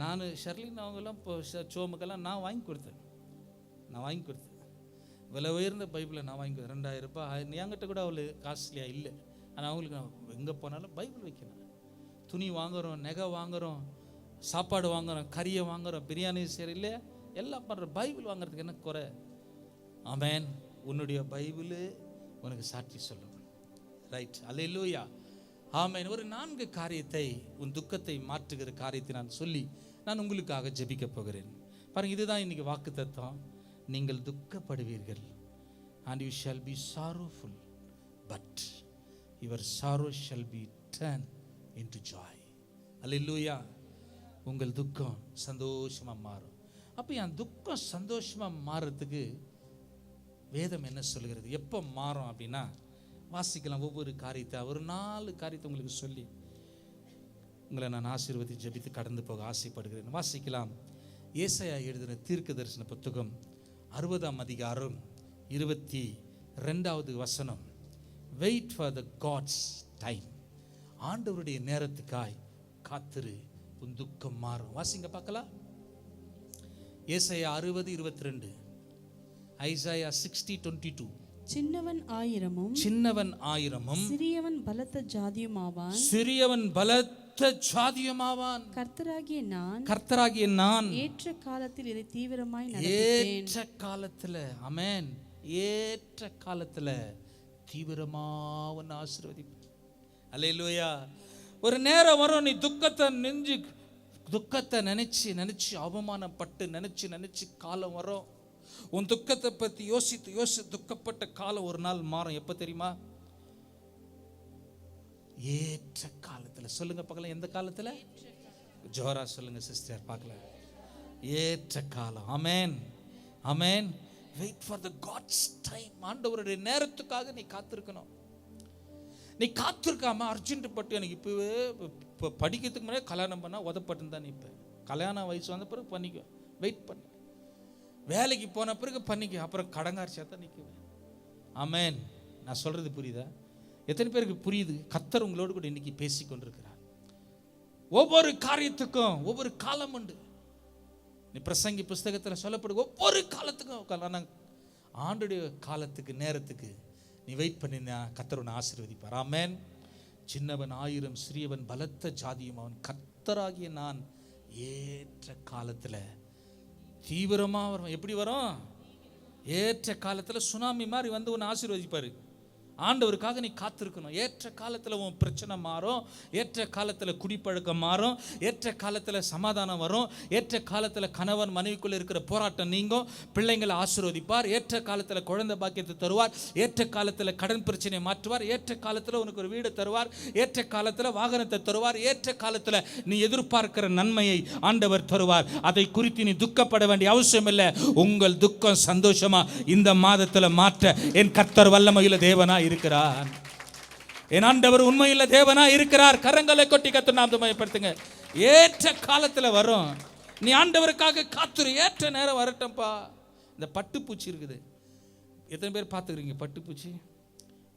Speaker 1: நான் ஷர்லின் அவங்கெல்லாம் இப்போ சோமுக்கெல்லாம் நான் வாங்கி கொடுத்தேன். விலை உயர்ந்த பைபிளை நான் வாங்கி 2000 ரூபாய். என்கிட்ட கூட அவ்வளோ காஸ்ட்லியாக இல்லை. ஆனால் அவங்களுக்கு நான் எங்கே போனாலும் பைபிள் வைக்கணும். துணி வாங்குகிறோம், நகை வாங்குகிறோம், சாப்பாடு வாங்குகிறோம், கறியை வாங்குகிறோம், பிரியாணி சரி இல்லையா, எல்லாம் பண்ணுற. பைபிள் வாங்குறதுக்கு என்ன குறை? ஆமென். உன்னுடைய பைபிள் உனக்கு சாட்சி சொல்லும். ரைட், அல்லேலூயா, ஆமென். ஒரு 4 காரியத்தை, உன் துக்கத்தை மாற்றுகிற காரியத்தை நான் சொல்லி நான் உங்களுக்காக ஜெபிக்க போகிறேன். பாருங்க, இதுதான் இன்னைக்கு வாக்கு தத்துவம். நீங்கள் துக்கப்படுவீர்கள், and you shall be sorrowful, but your sorrow shall be turned into joy. அல்லேலூயா. உங்கள் துக்கம் சந்தோஷமாக மாறும். அப்போ என் துக்கம் சந்தோஷமாக மாறுறதுக்கு வேதம் என்ன சொல்கிறது? எப்போ மாறும் அப்படின்னா, வாசிக்கலாம் ஒவ்வொரு காரியத்தை, ஒரு 4 காரியத்தை உங்களுக்கு சொல்லி உங்களை நான் ஆசீர்வதி ஜெபித்து கடந்து போக ஆசைப்படுகிறேன். வாசிக்கலாம். ஏசாயா எழுதின தீர்க்க தரிசன புத்தகம் 60ஆம் அதிகாரம் 22வது வசனம். Wait for the God's time. ஆண்டவருடைய நேரத்துக்காய் காத்திரு, உன் துக்கம் மாறும். வாசிங்க பார்க்கலாம். ஏசாயா 60:22. ஐசாயா 60:22.
Speaker 2: சின்னவன் ஆயிரமும் சிறியவன் பலத்த ஜாதியுமாவான்.
Speaker 1: கர்த்தராகிய நான்
Speaker 2: ஏற்ற காலத்தில் இதை தீவிரமாய்
Speaker 1: ஏற்ற காலத்துல, ஆமென், ஏற்ற காலத்துல தீவிரமாக உன்னை ஆசீர்வதிப்பேன். அல்லேலூயா. ஒரு நேரம் வரும், நீ துக்கத்தை நினைச்சு அவமானப்பட்டு நினைச்சு காலம் வரும். உன் துக்கத்தை பற்றி யோசித்து துக்கப்பட்ட காலம் ஒரு நாள் மாறும். எப்போ தெரியுமா? ஏற்ற காலத்தில். சொல்லுங்க பார்க்கலாம், எந்த காலத்தில்? ஜோரா சொல்லுங்க சிஸ்டர் பார்க்கலாம். ஏற்ற காலம். Amen, amen. Wait for the God's time. ஆண்டவருடைய நேரத்துக்காக நீ காத்திருக்கணும். நீ காத்திருக்காம அர்ஜென்ட் பட்டு எனக்கு இப்போவே இப்போ படிக்கிறதுக்கு முன்னாடி கல்யாணம் பண்ணால் உதப்பட்டு தான் நிற்பேன். கல்யாண வயசு வந்த பிறகு பண்ணிக்க, வெயிட் பண்ணு. வேலைக்கு போன பிறகு பண்ணிக்க, அப்புறம் கடங்காரிசியாக தான் நிற்குவேன். ஆமேன். நான் சொல்கிறது புரியுதா? எத்தனை பேருக்கு புரியுது? கர்த்தர் உங்களோடு கூட இன்னைக்கு பேசி கொண்டிருக்கிறார். ஒவ்வொரு காரியத்துக்கும் ஒவ்வொரு காலம் உண்டு. நீ பிரசங்கி புஸ்தகத்தில் சொல்லப்படும் ஒவ்வொரு காலத்துக்கும் ஆண்டுடைய காலத்துக்கு நேரத்துக்கு நீ வெயிட் பண்ணினா கர்த்தர் உன்னை ஆசீர்வதிப்பார். ஆமென். சின்னவன் 1000 சிறியவன் பலத்த ஜாதியும் அவன் கர்த்தராகிய நான் ஏற்ற காலத்தில் தீவிரமாக வரும். எப்படி வரும்? ஏற்ற காலத்தில் சுனாமி மாதிரி வந்து உன்னை ஆசீர்வதிப்பார். ஆண்டவருக்காக நீ காத்திருக்கணும். ஏற்ற காலத்தில் உன் பிரச்சனை மாறும், ஏற்ற காலத்தில் குடிப்பழக்கம் மாறும், ஏற்ற காலத்தில் சமாதானம் வரும், ஏற்ற காலத்தில் கணவன் மனைவிக்குள்ள இருக்கிற போராட்டம் நீங்கும், பிள்ளைங்களை ஆசீர்வதிப்பார், ஏற்ற காலத்தில் குழந்தை பாக்கியத்தை தருவார், ஏற்ற காலத்தில் கடன் பிரச்சனையை மாற்றுவார், ஏற்ற காலத்தில் உனக்கு ஒரு வீடு தருவார், ஏற்ற காலத்தில் வாகனத்தை தருவார், ஏற்ற காலத்தில் நீ எதிர்பார்க்கிற நன்மையை ஆண்டவர் தருவார். அதை குறித்து நீ துக்கப்பட வேண்டிய அவசியம் இல்லை. உங்கள் துக்கம் சந்தோஷமா இந்த மாதத்தில் மாற்ற என் கர்த்தர் வல்லமையுள்ள தேவனா இருக்கிறார். என் ஆண்டவர் உண்மையுள்ள தேவனா இருக்கிறார். கரங்களை கொட்டி கர்த்தர் நாமத்தை மகிமைப்படுத்துங்க. ஏற்ற காலத்தில் வரும். நீ ஆண்டவருக்காக காத்துரு. ஏற்ற நேரம் வரட்டும்பா. இந்த பட்டுப்பூச்சி இருக்குது, எத்தனை பேர் பார்த்துக்கிறீங்க? பட்டுப்பூச்சி,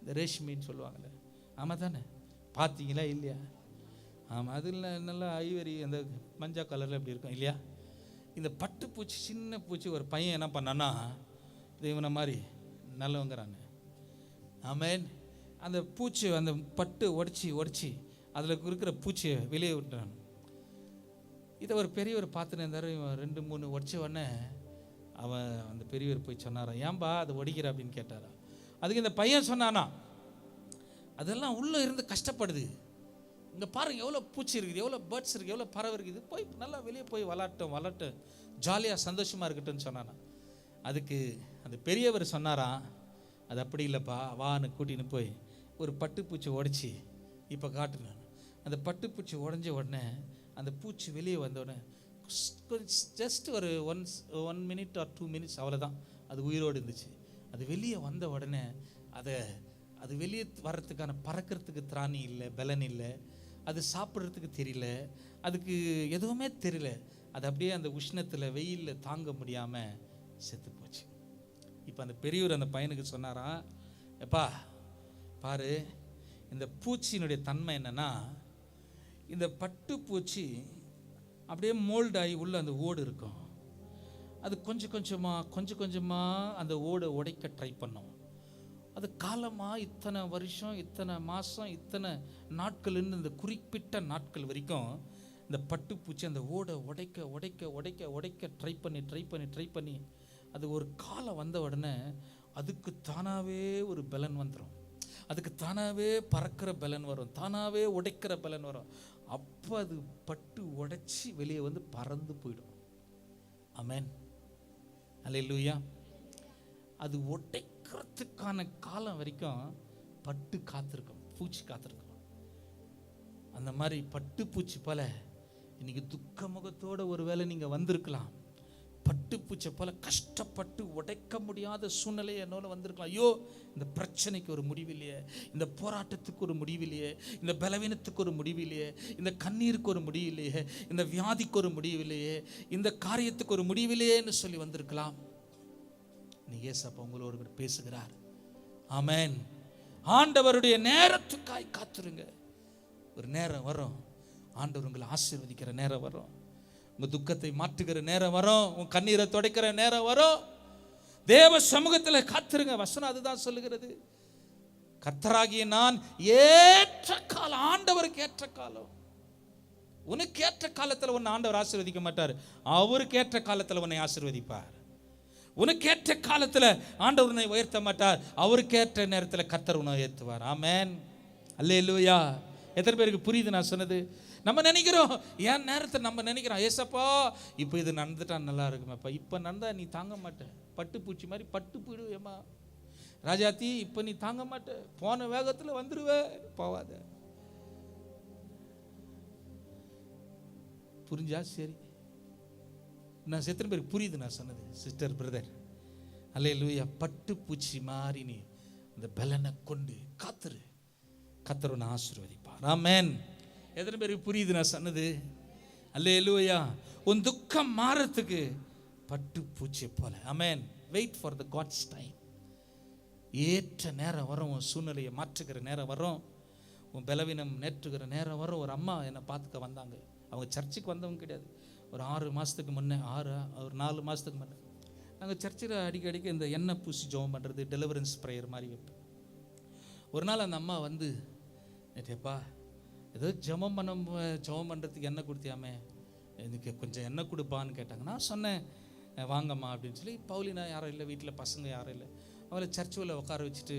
Speaker 1: இந்த ரேஷ்மின்னு சொல்லுவாங்கள்ல, ஆமாம் தானே? பார்த்தீங்களா இல்லையா? ஆமாம், அதில் நல்லா ஐவரி அந்த மஞ்சள் கலரில் எப்படி இருக்கும் இல்லையா? இந்த பட்டுப்பூச்சி சின்ன பூச்சி. ஒரு பையன் என்ன பண்ணான்னா, இவனை மாதிரி நல்லவங்கிறாங்க. ஆமேன். அந்த பூச்சி அந்த பட்டு உடச்சி அதில் இருக்கிற பூச்சியை வெளியே விட்டுறான். இதை ஒரு பெரியவர் பார்த்துன்னு இருந்தார். இவன் 2-3 உடச்ச உடனே அவன் அந்த பெரியவர் போய் சொன்னாரான், ஏன்பா அதை உடைக்கிற அப்படின்னு கேட்டாரா. அதுக்கு இந்த பையன் சொன்னானா, அதெல்லாம் உள்ளே இருந்து கஷ்டப்படுது. இங்கே பாருங்கள் எவ்வளோ பூச்சி இருக்குது, எவ்வளோ பேர்ட்ஸ் இருக்குது, எவ்வளோ பறவை இருக்குது, போய் நல்லா வெளியே போய் வளரட்டும், ஜாலியாக சந்தோஷமாக இருக்கட்டும்னு சொன்னானா. அதுக்கு அந்த பெரியவர் சொன்னாராம், அது அப்படி இல்லைப்பா, வான்னு கூட்டின்னு போய் ஒரு பட்டுப்பூச்சி உடச்சி இப்போ காட்டுனேன். அந்த பட்டுப்பூச்சி உடஞ்ச உடனே அந்த பூச்சி வெளியே வந்த உடனே ஜஸ்ட் ஒரு 1 minute or 2 minutes அவ்வளோதான் அது உயிரோடு இருந்துச்சு. அது வெளியே வந்த உடனே அது வெளியே வர்றதுக்கான பறக்கிறதுக்கு திராணி இல்லை, பலன் இல்லை, அது சாப்பிட்றதுக்கு தெரியல, அதுக்கு எதுவுமே தெரியல. அது அப்படியே அந்த உஷ்ணத்தில் வெயிலில் தாங்க முடியாமல் செத்து போச்சு. இப்போ அந்த பெரியவர் அந்த பையனுக்கு சொன்னாராம், எப்பா பாரு, இந்த பூச்சியினுடைய தன்மை என்னன்னா, இந்த பட்டு பூச்சி அப்படியே மோல்டாகி உள்ள அந்த ஓடு இருக்கும். அது கொஞ்சம் கொஞ்சமாக அந்த ஓடை உடைக்க ட்ரை பண்ணும். அது காலமாக இத்தனை வருஷம், இத்தனை மாதம், இத்தனை நாட்கள்னு இந்த குறிப்பிட்ட நாட்கள் வரைக்கும் இந்த பட்டுப்பூச்சி அந்த ஓடை உடைக்க ட்ரை பண்ணி அது ஒரு காலம் வந்த உடனே அதுக்கு தானாகவே ஒரு பலன் வந்துடும். அதுக்கு தானாகவே பறக்கிற பலன் வரும், தானாகவே உடைக்கிற பலன் வரும். அப்போ அது பட்டு உடைச்சி வெளியே வந்து பறந்து போயிடும். ஆமென், அல்லேலூயா. அது உடைக்கிறதுக்கான காலம் வரைக்கும் பட்டு காத்திருக்கும், பூச்சி காத்திருக்கும். அந்த மாதிரி பட்டு பூச்சி போல இன்னைக்கு துக்க முகத்தோட ஒரு வேளை நீங்கள் வந்திருக்கலாம். பட்டுப்பூச்சை போல கஷ்டப்பட்டு உடைக்க முடியாத சூழ்நிலை என்னோட வந்திருக்கலாம். ஐயோ, இந்த பிரச்சனைக்கு ஒரு முடிவில்லையே, இந்த போராட்டத்துக்கு ஒரு முடிவில்லையே, இந்த பலவீனத்துக்கு ஒரு முடிவில்லையே, இந்த கண்ணீருக்கு ஒரு முடிவில்லையே, இந்த வியாதிக்கு ஒரு முடிவில்லையே, இந்த காரியத்துக்கு ஒரு முடிவில்லையேன்னு சொல்லி வந்திருக்கலாம். நீ ஏசப்பா உங்களோடு கூட பேசுகிறார். ஆமென். ஆண்டவருடைய நேரத்துக்காய் காத்துருங்க. ஒரு நேரம் வரும், ஆண்டவர் உங்களை ஆசீர்வதிக்கிற நேரம் வரும், உங்க துக்கத்தை மாற்றுகிற நேரம் வரும், உன் கண்ணீரை துடைக்கிற நேரம் வரும். தேவ சமூகத்தில் காத்திருங்க. வசனம் அதுதான் சொல்லுகிறது. கர்த்தராகிய நான் ஏற்ற காலம், ஆண்டவருக்கு ஏற்ற காலம். உனக்கு ஏற்ற காலத்தில் உன்னை ஆண்டவர் ஆசீர்வதிக்க மாட்டார், அவருக்கு ஏற்ற காலத்தில் உன்னை ஆசீர்வதிப்பார். உனக்கு ஏற்ற காலத்தில் ஆண்டவர் உன்னை உயர்த்த மாட்டார், அவருக்கு ஏற்ற நேரத்தில் கர்த்தர் உன்னை உயர்த்துவார். ஆமென், அல்லேலூயா. எத்தனை பேருக்கு புரியுது நான் சொன்னது? நம்ம நினைக்கிறோம், ஏன் நேரத்தை நம்ம நினைக்கிறோம், ஏசப்பா இப்போ இது நடந்துட்டா நல்லா இருக்குமேப்பா, இப்போ நடந்தா நீ தாங்க மாட்ட, பட்டு பூச்சி மாதிரி பட்டு போயிடுவேம்மா ராஜாத்தி, இப்போ நீ தாங்க மாட்ட, போன வேகத்தில் வந்துடுவ, போவாத. புரிஞ்சா சரி. நான் எத்தனை பேருக்கு புரியுது நான் சொன்னது? சிஸ்டர், பிரதர், அல்லேலூயா. பட்டு பூச்சி மாதிரி நீ இந்த பலனை கொண்டு காத்துரு. கர்த்தர் உன்னை ஆசீர்வதிப்பார். ஆமென். எத்தனை பேருக்கு புரியுது நான் சொன்னது? அல்லேலூயா. உன் துக்கம் மாறத்துக்கு பட்டு பூச்சி போல. Amen. Wait for the God's time. ஏற்ற நேரம் வரும். உன் சூழ்நிலையை மாற்றுகிற நேரம் வரும். உன் பலவீனம் நேற்றுகிற நேரம் வரும். ஒரு அம்மா என்னை பார்த்துக்க வந்தாங்க. அவங்க சர்ச்சுக்கு வந்தவங்க கிடையாது. ஒரு 6 மாதத்துக்கு முன்னே, ஒரு 4 மாதத்துக்கு முன்னே நாங்கள் சர்ச்சில் அடிக்கடிக்கு இந்த எண்ணெய் பூசி ஜெபம் பண்ணுறது, டெலிவரன்ஸ் ப்ரேயர் மாதிரி வைப்பேன். ஒரு நாள் அந்த அம்மா வந்து, நேற்றப்பா ஏதோ ஜெபம் பண்ணுறதுக்கு எண்ணெய் கொடுத்தியாமே, எனக்கு கொஞ்சம் எண்ணெய் கொடுப்பான்னு கேட்டாங்க. நான் சொன்னேன் வாங்கம்மா அப்படின்னு சொல்லி. பவுலினா யாரும் இல்லை, வீட்டில் பசங்க யாரும் இல்லை. அவளை சர்ச்சில் உட்கார வச்சுட்டு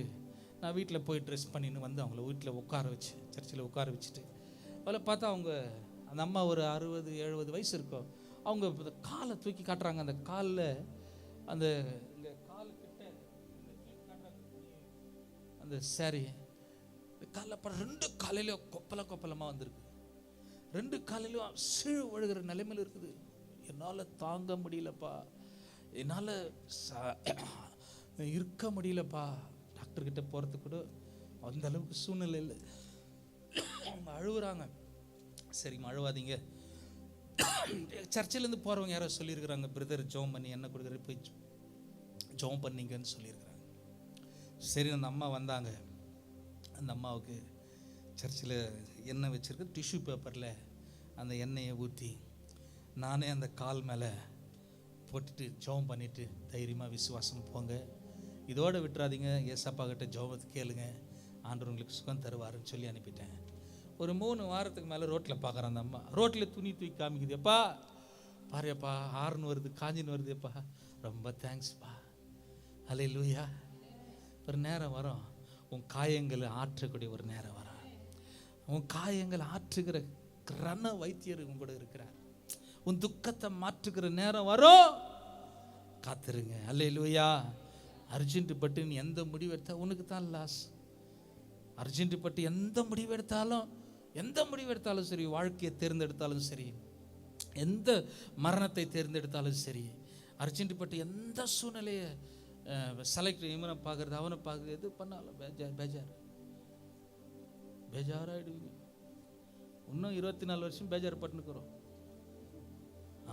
Speaker 1: நான் வீட்டில் போய் ட்ரெஸ் பண்ணின்னு வந்து அவங்கள வீட்டில் உட்கார வச்சு சர்ச்சில் உட்கார வச்சுட்டு அவளை பார்த்தா அவங்க அந்த அம்மா ஒரு 60-70 வயசு இருக்கும். அவங்க காலை தூக்கி காட்டுறாங்க. அந்த காலில் அந்த இங்கே காலுக்கிட்ட அந்த சாரி காலில் 2 காலையிலும் கொப்பலமாக வந்திருக்கு. 2 காலையிலும் சீழ் ஒழுகிற நிலைமையில் இருக்குது. என்னால் தாங்க முடியலப்பா, என்னால் இருக்க முடியலப்பா. டாக்டர்கிட்ட போகிறதுக்கு கூட அந்த அளவுக்கு சூழ்நிலை இல்லை. அவங்க அழுகுறாங்க. சரிம்மா அழுவாதீங்க. சர்ச்சிலேருந்து போகிறவங்க யாரோ சொல்லியிருக்கிறாங்க, பிரதர் ஜெபம் பண்ணி என்ன கொடுக்குற போய் ஜெபம் பண்ணிங்கன்னு சொல்லியிருக்கிறாங்க. சரி அந்த அம்மா வந்தாங்க. அந்த அம்மாவுக்கு சர்ச்சில் எண்ணெய் வச்சுருக்கு. டிஷ்யூ பேப்பரில் அந்த எண்ணெயை ஊற்றி நானே அந்த கால் மேலே போட்டுட்டு ஜெபம் பண்ணிவிட்டு, தைரியமாக விசுவாசம் போங்க, இதோடு விட்டுறாதீங்க, ஏசப்பா கிட்ட ஜெபத்தை கேளுங்க, ஆண்டவர் உங்களுக்கு சுகம் தருவாருன்னு சொல்லி அனுப்பிட்டேன். ஒரு 3 வாரத்துக்கு மேலே ரோட்டில் பார்க்குறேன். அந்த அம்மா ரோட்டில் துணி தூக்கி காமிக்குது. எப்பா பாருப்பா, ஆறுன்னு வருது, காஞ்சின்னு வருது. எப்பா ரொம்ப தேங்க்ஸ்ப்பா. அல்லேலூயா. ஒரு நேரம் வரும், உன் காயங்களை ஆற்றக்கூடிய ஒரு நேரம் வரும். உன் காயங்களை ஆற்றுகிற ரண வைத்தியர் உங்க கூட இருக்கிறார். உன் துக்கத்தை மாற்றுகிற நேரம் வரும். காத்துருங்க. அல்லேலூயா. அர்ஜென்ட் பட்டு நீ எந்த முடிவு எடுத்தா உனக்கு தான் லாஸ். அர்ஜென்ட் பட்டு எந்த முடிவு எடுத்தாலும் சரி, வாழ்க்கையை தேர்ந்தெடுத்தாலும் சரி, எந்த மரணத்தை தேர்ந்தெடுத்தாலும் சரி, அர்ஜென்ட் பட்டு எந்த சூழ்நிலையை செலக்ட் இவனை பார்க்கறது அவனை பார்க்கறது எது பண்ணாலும் பேஜாராயிடுவீங்க. இன்னும் 24 வருஷம் பேஜார் பட்டுனுக்குறோம்.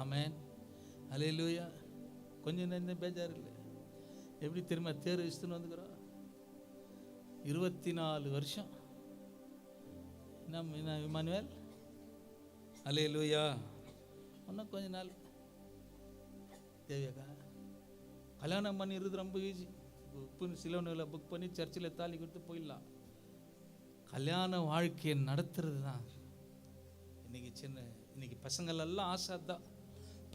Speaker 1: ஆமென். அல்லேலூயா. கொஞ்சம் நேரம் பேஜார் இல்லை. எப்படி தெரியுமா தேர் வச்சுன்னு வந்துக்கிறோம். 24 வருஷம். என்ன இமானுவேல்? அல்லேலூயா. இன்னும் கொஞ்ச நாள் தேவையாக்கா. கல்யாணம் பண்ணிடுறது ரொம்ப ஈஸி. சிலவனில் புக் பண்ணி சர்ச்சில் தாலி கொடுத்து போயிடலாம். கல்யாண வாழ்க்கையை நடத்துறது தான் இன்னைக்கு பசங்களெல்லாம் ஆசை தான்.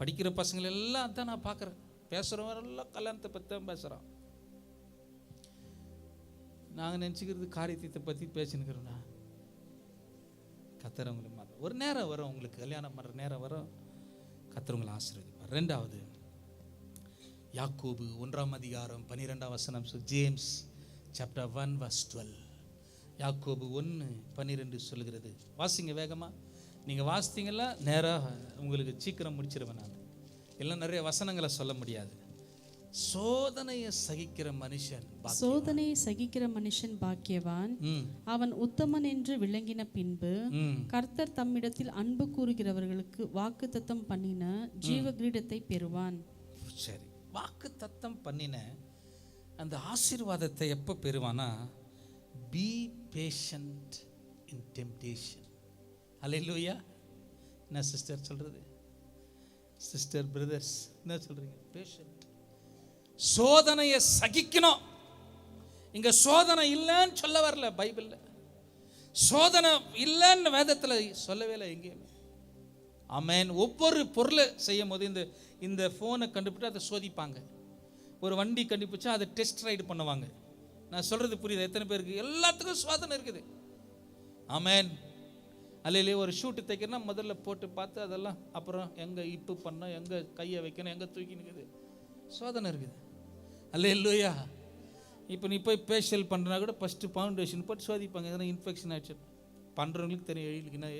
Speaker 1: படிக்கிற பசங்கள் எல்லாம் அதான் நான் பார்க்குறேன். பேசுகிறவரெல்லாம் கல்யாணத்தை பற்றி தான் பேசுகிறான். நாங்கள் நினச்சிக்கிறது காரியத்தை பற்றி பேசினுக்கிறோம்னா. கர்த்தர் மாற்ற ஒரு நேரம் வரும், உங்களுக்கு கல்யாணம் பண்ணுற நேரம் வரும். கர்த்தர் உங்களை ஆசீர்வதிப்பார். 2வது யாக்கோபு 1ஆம் அதிகாரம் 12ஆம் வசனம். James chapter 1 verse 12. யாக்கோபு 1:12 சொல்லுகிறது. வாசிங்க வேகமா. நீங்கள் வாசித்தீங்களா நேராக உங்களுக்கு சீக்கிரம் முடிச்சிருவேன். நான் எல்லாம் நிறைய வசனங்களை சொல்ல முடியாது. சோதனையை சகிக்கிற மனுஷன் பாக்கியவான். அவன் உத்தமன் என்று விளங்கின பின்பு கர்த்தர் தம்மிடத்தில் அன்பு கூறுகிறவர்களுக்கு வாக்குத்தத்தம் பண்ணின ஜீவ கிரீடத்தை பெறுவான். சரி, வாக்குத்தத்தம் பண்ணின அந்த ஆசீர்வாதத்தை எப்போ பெறுவானா? Be patient in temptation. Hallelujah. என்ன சிஸ்டர் சொல்றது? சிஸ்டர் பிரதர்ஸ் என்ன சொல்றீங்க? பேஷண்ட். சோதனையை சகிக்கணும். இங்க சோதனை இல்லைன்னு சொல்ல வரல பைபிள்ல. சோதனை இல்லைன்னு வேதத்துல சொல்லவே இல்லை எங்கேயுமே. ஆமென். ஒவ்வொரு பொருளை செய்யும் போது இந்த ஃபோனை கண்டுபிடிச்சு அதை சோதிப்பாங்க. ஒரு வண்டி கண்டுபிடிச்சா அதை டெஸ்ட் ரைடு பண்ணுவாங்க. நான் சொல்றது புரியுது எத்தனை பேருக்கு? எல்லாத்துக்கும் சோதனை இருக்குது. ஆமென். அல்லையிலே ஒரு ஷூட்டு தைக்கிறனா முதல்ல போட்டு பார்த்து அதெல்லாம் அப்புறம் எங்கே இப்பு பண்ணோம், எங்கே கையை வைக்கணும், எங்கே தூக்கி நிற்குது, சோதனை இருக்குது. அல்லேலூயா. இப்போ நீ போய் ஃபேஷியல் பண்ணுறனா கூட ஃபஸ்ட்டு ஃபவுண்டேஷன் போட்டு சோதிப்பாங்க. எதனா இன்ஃபெக்ஷன் ஆகிடுச்சு பண்ணுறவங்களுக்கு தெரியும் எழுதிக்குன்னா.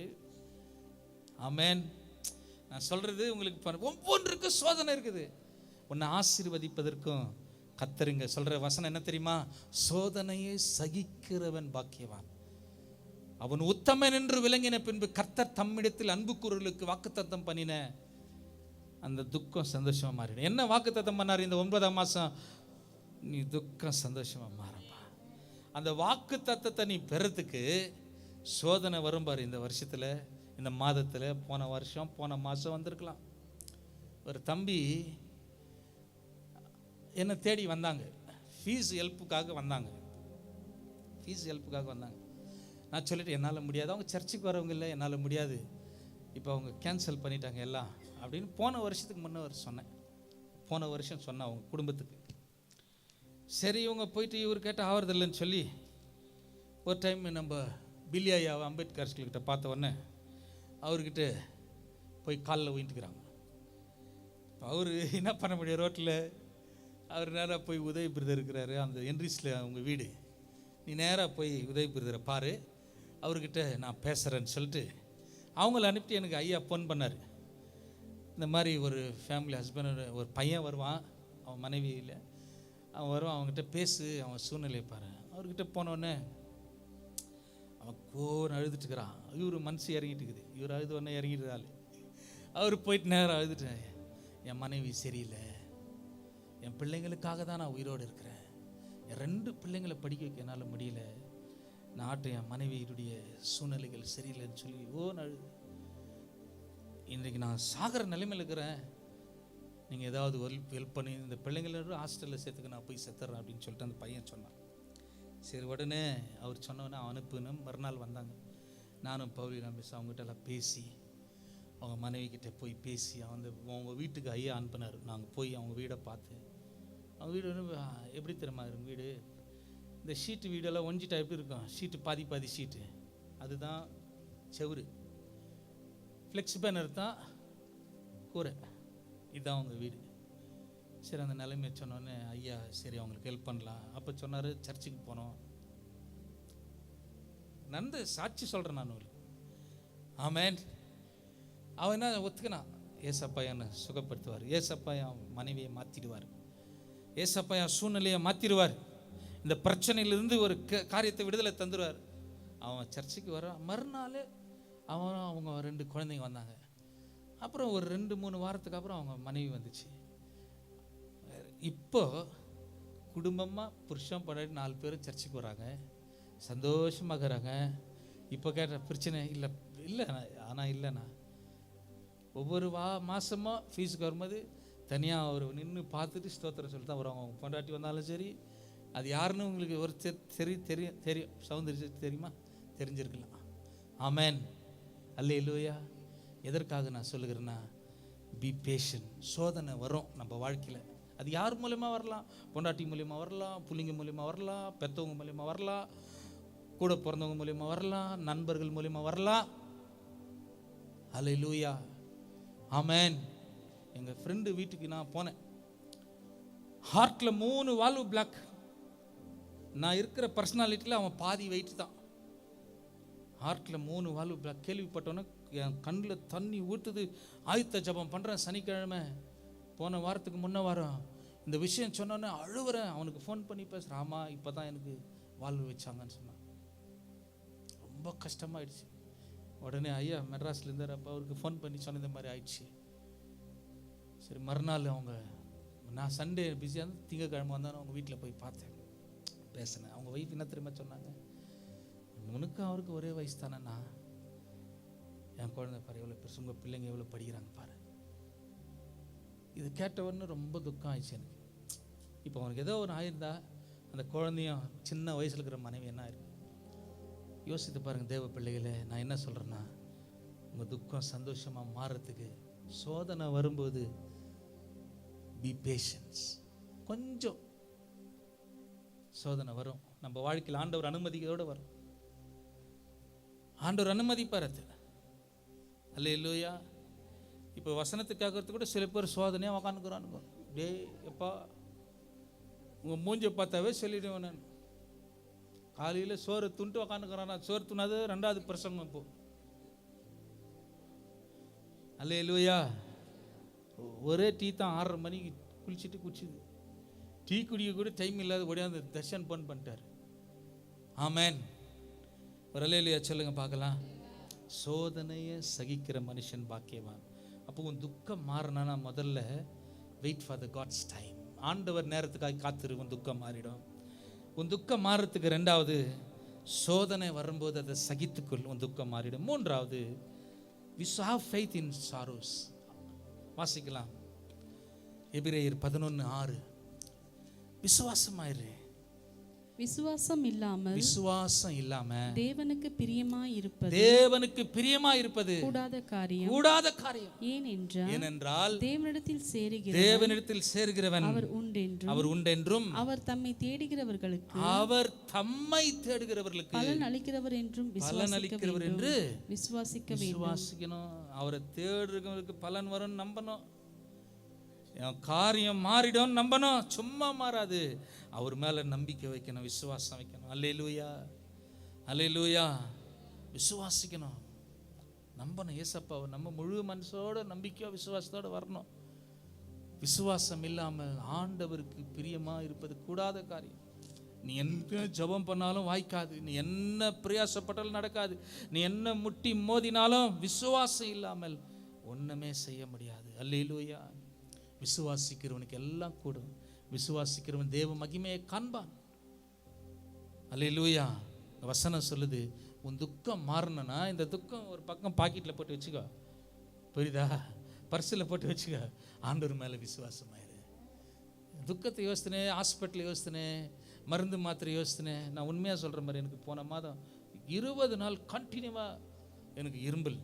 Speaker 1: ஆமென். நான் சொல்கிறது உங்களுக்கு ஒவ்வொன்றுக்கும் சோதனை இருக்குது. உன்னை ஆசீர்வதிப்பதற்கும் கர்த்தருங்க சொல்ற வசனம் என்ன தெரியுமா? சோதனையை சகிக்கிறவன் பாக்கியவான். அவன் உத்தமன் என்று விளங்கின பின்பு கர்த்தர் தம்மிடத்தில் அன்பு கூறுகளுக்கு வாக்குத்தத்தம் பண்ணின அந்த துக்கம் சந்தோஷமா மாறிடும். என்ன வாக்குத்தத்தம் பண்ணார்? இந்த 9ஆம் மாசம் நீ துக்கம் சந்தோஷமா மாறப்பா. அந்த வாக்கு தத்தத்தை நீ பெறத்துக்கு சோதனை வரும் பாரு. இந்த வருஷத்துல, இந்த மாதத்துல, போன வருஷம் போன மாசம் வந்திருக்கலாம். ஒரு தம்பி என்னை தேடி வந்தாங்க, ஃபீஸ் ஹெல்ப்புக்காக வந்தாங்க. நான் சொல்லிட்டு என்னால் முடியாது, அவங்க சர்ச்சுக்கு வரவங்க இல்லை, என்னால் முடியாது, இப்போ அவங்க கேன்சல் பண்ணிட்டாங்க எல்லாம் அப்படின்னு போன வருஷத்துக்கு முன்னே சொன்னேன். அவங்க குடும்பத்துக்கு. சரி இவங்க போயிட்டு இவர் கேட்ட ஆவறதில்லைன்னு சொல்லி ஒரு டைம் நம்ம பில்லியா அம்பேத்கர் கிட்ட பார்த்த உடனே அவர்கிட்ட போய் காலில் ஊயின்ட்டுக்கிறாங்க. அவர் என்ன பண்ண முடியும்? ரோட்டில் அவர் நேராக போய் உதவி பிரதர் இருக்கிறாரு, அந்த என்ட்ரிஸில் அவங்க வீடு, நீ நேராக போய் உதவி பிரதரை பாரு, அவர்கிட்ட நான் பேசுகிறேன்னு சொல்லிட்டு அவங்கள அனுப்பிட்டு எனக்கு ஐயா ஃபோன் பண்ணார். இந்த மாதிரி ஒரு ஃபேமிலி ஹஸ்பண்ட், ஒரு பையன் வருவான், அவன் மனைவி இல்லை, அவன் வருவான், அவங்ககிட்ட பேசு, அவன் சூழ்நிலையை பாரு. அவர்கிட்ட போனோடனே அவன் கோன்னு அழுதுட்டுக்கிறான். இவர் மனசு இறங்கிட்டு இருக்குது, இவர் அழுது உடனே இறங்கிடுறாள். அவர் போயிட்டு நேரம் அழுதுட்டேன், என் மனைவி சரியில்லை, என் பிள்ளைங்களுக்காக தான் நான் உயிரோடு இருக்கிறேன், என் 2 பிள்ளைங்களை படிக்க வைக்க என்னால் முடியல, என் மனைவியுடைய சூழ்நிலைகள் சரியில்லைன்னு சொல்லி அழுது, இன்றைக்கு நான் சாகிற நிலைமையில் இருக்கிறேன், நீங்கள் ஏதாவது ஹெல்ப் பண்ணி இந்த பிள்ளைங்களோட ஹாஸ்டலில் சேர்த்துக்க, நான் போய் செத்துறேன் அப்படின்னு சொல்லிட்டு அந்த பையன் சொன்னான். சரி உடனே அவர் சொன்னோன்னே அவன் அனுப்புன்னு மறுநாள் வந்தாங்க. நானும் பவுலி ரமேஷ் அவங்ககிட்ட எல்லாம் பேசி, அவங்க மனைவிக்கிட்ட போய் பேசி, அவங்க வீட்டுக்கு ஐயா அனுப்பினார். நாங்கள் போய் அவங்க வீடை பார்த்து, அவங்க வீடு எப்படி தெரியுமா இருக்கும் வீடு, இந்த ஷீட்டு வீடெல்லாம் ஒஞ்சிட்டா எப்படி இருக்கும், ஷீட்டு பாதி ஷீட்டு, அதுதான் செவுரு, ஃப்ளெக்ஸ் பேனர் தான் கூரை, இதுதான் அவங்க வீடு. சரி அந்த நிலைமையை சொன்னோன்னே ஐயா சரி அவங்களுக்கு ஹெல்ப் பண்ணலாம். அப்போ சொன்னார் சர்ச்சுக்கு போனோம். நந்து சாட்சி சொல்கிறேன் நான் உங்களுக்கு. ஆமேன். அவன் என்ன ஒத்துக்கினான், ஏசப்பா என்னை சுகப்படுத்துவார், ஏசப்பா என் மனைவியை மாற்றிடுவார், ஏசப்பா என் சூழ்நிலையை மாற்றிடுவார், இந்த பிரச்சனையிலிருந்து ஒரு காரியத்தை விடுதலை தந்துடுவார். அவன் சர்ச்சுக்கு வர மறுநாள் அவங்க 2 குழந்தைங்க வந்தாங்க. அப்புறம் ஒரு 2-3 வாரத்துக்கு அப்புறம் அவங்க மனைவி வந்துச்சு. இப்போ குடும்பமாக புருஷன் பொண்டாட்டி 4 பேரும் சர்ச்சுக்கு வராங்க, சந்தோஷமாக இருக்கிறாங்க. இப்போ கேட்ட பிரச்சனை இல்லை ஆனால் இல்லைண்ணா, ஒவ்வொரு மாதமாக ஃபீஸுக்கு வரும்போது தனியாக அவர் நின்று பார்த்துட்டு ஸ்தோத்திரம் சொல்லி தான் வருவாங்க. அவங்க பொண்டாட்டி வந்தாலும் சரி, அது யாருன்னு உங்களுக்கு ஒரு தெரியும் சௌந்தர்யம் தெரியுமா, தெரிஞ்சிருக்கலாம். ஆமேன், அல்லேலூயா. எதற்காக நான் சொல்லுகிறேன்னா, பி பேஷன். சோதனை வரும் நம்ம வாழ்க்கையில், அது யார் மூலயமா வரலாம், பொண்டாட்டி மூலயமா வரலாம், பிள்ளைங்க மூலயமா வரலாம், பெற்றவங்க மூலயமா வரலாம், கூட பிறந்தவங்க மூலயமா வரலாம், நண்பர்கள் மூலயமா வரலாம். அல்லேலூயா, ஆமேன். எங்கள் ஃப்ரெண்டு வீட்டுக்கு நான் போனேன், ஹார்ட்டில் 3 வால்வு பிளாக். நான் இருக்கிற பர்சனாலிட்டியில் அவன் பாதி வெயிட் தான். ஹார்ட்டில் 3 வால்வு பிளாக். கேள்விப்பட்டோன்னே என் கண்ணில் தண்ணி ஊற்றுது. ஆயுத்த ஜபம் பண்ணுறேன் சனிக்கிழமை, போன வாரத்துக்கு முன்ன வாரம் இந்த விஷயம் சொன்னோன்னே அழுவுறேன். அவனுக்கு ஃபோன் பண்ணி பேசுகிறேன், ஆமாம் இப்போ தான் எனக்கு வால்வு வச்சாங்கன்னு சொன்னான். ரொம்ப கஷ்டமாயிடுச்சு. உடனே ஐயா மெட்ராஸில் இருந்தார், அப்போ அவருக்கு ஃபோன் பண்ணி சொன்ன இந்த மாதிரி ஆயிடுச்சு. சரி மறுநாள் நான் சண்டே பிஸியாக இருந்து திங்கக்கிழமை வந்தாலும் அவங்க வீட்டில் போய் பார்த்தேன், பேசினேன். அவங்க ஒய்ஃப் என்ன தெரியுமா சொன்னாங்க, உனக்கும் அவருக்கு ஒரே வயசு தானேண்ணா, என் குழந்தை பாரு எவ்வளோ பெருசு, உங்கள் பிள்ளைங்க எவ்வளோ படிக்கிறாங்க பாரு. இது கேட்டவொடனே ரொம்ப துக்கம் ஆயிடுச்சு எனக்கு. இப்போ அவனுக்கு ஏதோ ஒன்று ஆயிருந்தா அந்த குழந்தையும் சின்ன வயசில் இருக்கிற மனைவி என்ன ஆயிருக்கு யோசித்து பாருங்கள். தேவ பிள்ளைகளை நான் என்ன சொல்கிறேன்னா, உங்கள் துக்கம் சந்தோஷமாக மாறுறதுக்கு சோதனை வரும்போது பி பேஷன்ஸ். கொஞ்சம் சோதனை வரும் நம்ம வாழ்க்கையில், ஆண்டவர் அனுமதியோடு வரும், ஆண்டவர் அனுமதிப்பார் அது. அல்லேலூயா. இப்போ வசனத்துக்காகிறது கூட சில பேர் சோதனையாக உக்காந்துக்கிறானுங்க. டே எப்பா உங்கள் மூஞ்சை பார்த்தாவே சொல்லிடுவேன் நான். காலையில் சோறு துண்டு உக்காந்துக்கிறான், சோறு துணாது 2வது பிரசங்கம். இப்போ அல்லேலூயா. ஒரே டீ தான் 6:30 மணிக்கு குளிச்சுட்டு குடிச்சுது. டீ குடிக்க கூட டைம் இல்லாத ஓடியாந்து தர்ஷன் பண்ணிட்டார். ஆமென். ஒரு அல்லேலூயா சொல்லுங்க பார்க்கலாம். சோதனையை சகிக்கிற மனுஷன் பாக்கியவான். அப்போ உன் துக்கம் மாறினா முதல்ல wait for the God's time. ஆண்டவர் நேரத்துக்காக காத்திரு, உன் துக்கம் மாறிடும். உன் துக்கம் மாறுறதுக்கு ரெண்டாவது, சோதனை வரும்போது அதை சகித்துக்கொள், உன் துக்கம் மாறிடும். மூன்றாவது, we have faith in sorrows. வாசிக்கலாம் எபிரேயர் 11:6. விசுவாசமாயிரு.
Speaker 2: விசுவாசம் இல்லாம தேவனுக்கு பிரியமாய் இருப்பது கூடாத காரியம். ஏனென்றால் தேவனிடத்தில் சேருகிறவன் அவர் உண்டென்றும் அவர் தம்மை தேடுகிறவர்களுக்கு பலன் அளிக்கிறவர் என்றும் விசுவாசிக்க வேண்டும்.
Speaker 1: அவரை தேடுறவங்களுக்கு பலன் வரும் நம்பணும். காரியம் மாறிடும் நம்பணும், சும்மா மாறாது. அவர் மேல நம்பிக்கை வைக்கணும், விசுவாசம் வைக்கணும். அல்லேலூயா, அல்லேலூயா. விசுவாசிக்கணும், நம்பணும். ஏசப்பாவை நம்ம முழு மனசோட நம்பிக்கையோ விசுவாசத்தோட வரணும். விசுவாசம் இல்லாமல் ஆண்டவருக்கு பிரியமா இருப்பது கூடாத காரியம். நீ என்ன ஜெபம் பண்ணாலும் வாய்க்காது, நீ என்ன பிரயாசப்பட்டாலும் நடக்காது, நீ என்ன முட்டி மோதினாலும் விசுவாசம் இல்லாமல் ஒண்ணுமே செய்ய முடியாது. அல்லேலூயா. விசுவாசிக்கிறவனுக்கு எல்லாம் கூடும். விசுவாசிக்கிறவன் தேவ மகிமையை காண்பான். அல்லேலூயா. வசனம் சொல்லுது, உன் துக்கம் மாறணும்னா இந்த துக்கம் ஒரு பக்கம் பாக்கெட்டில் போட்டு வச்சுக்கோ, புரியுதா? பர்ஸில் போட்டு வச்சுக்கோ. ஆண்டவர் மேலே விசுவாசமாயிரு. துக்கத்தை யோசித்தனே, ஹாஸ்பிட்டல் யோசித்தனே, மருந்து மாத்திரை யோசித்தனே. நான் உண்மையாக சொல்கிற மாதிரி, எனக்கு போன மாதம் 20 நாள் கண்டினியூவாக எனக்கு இரும்பல்.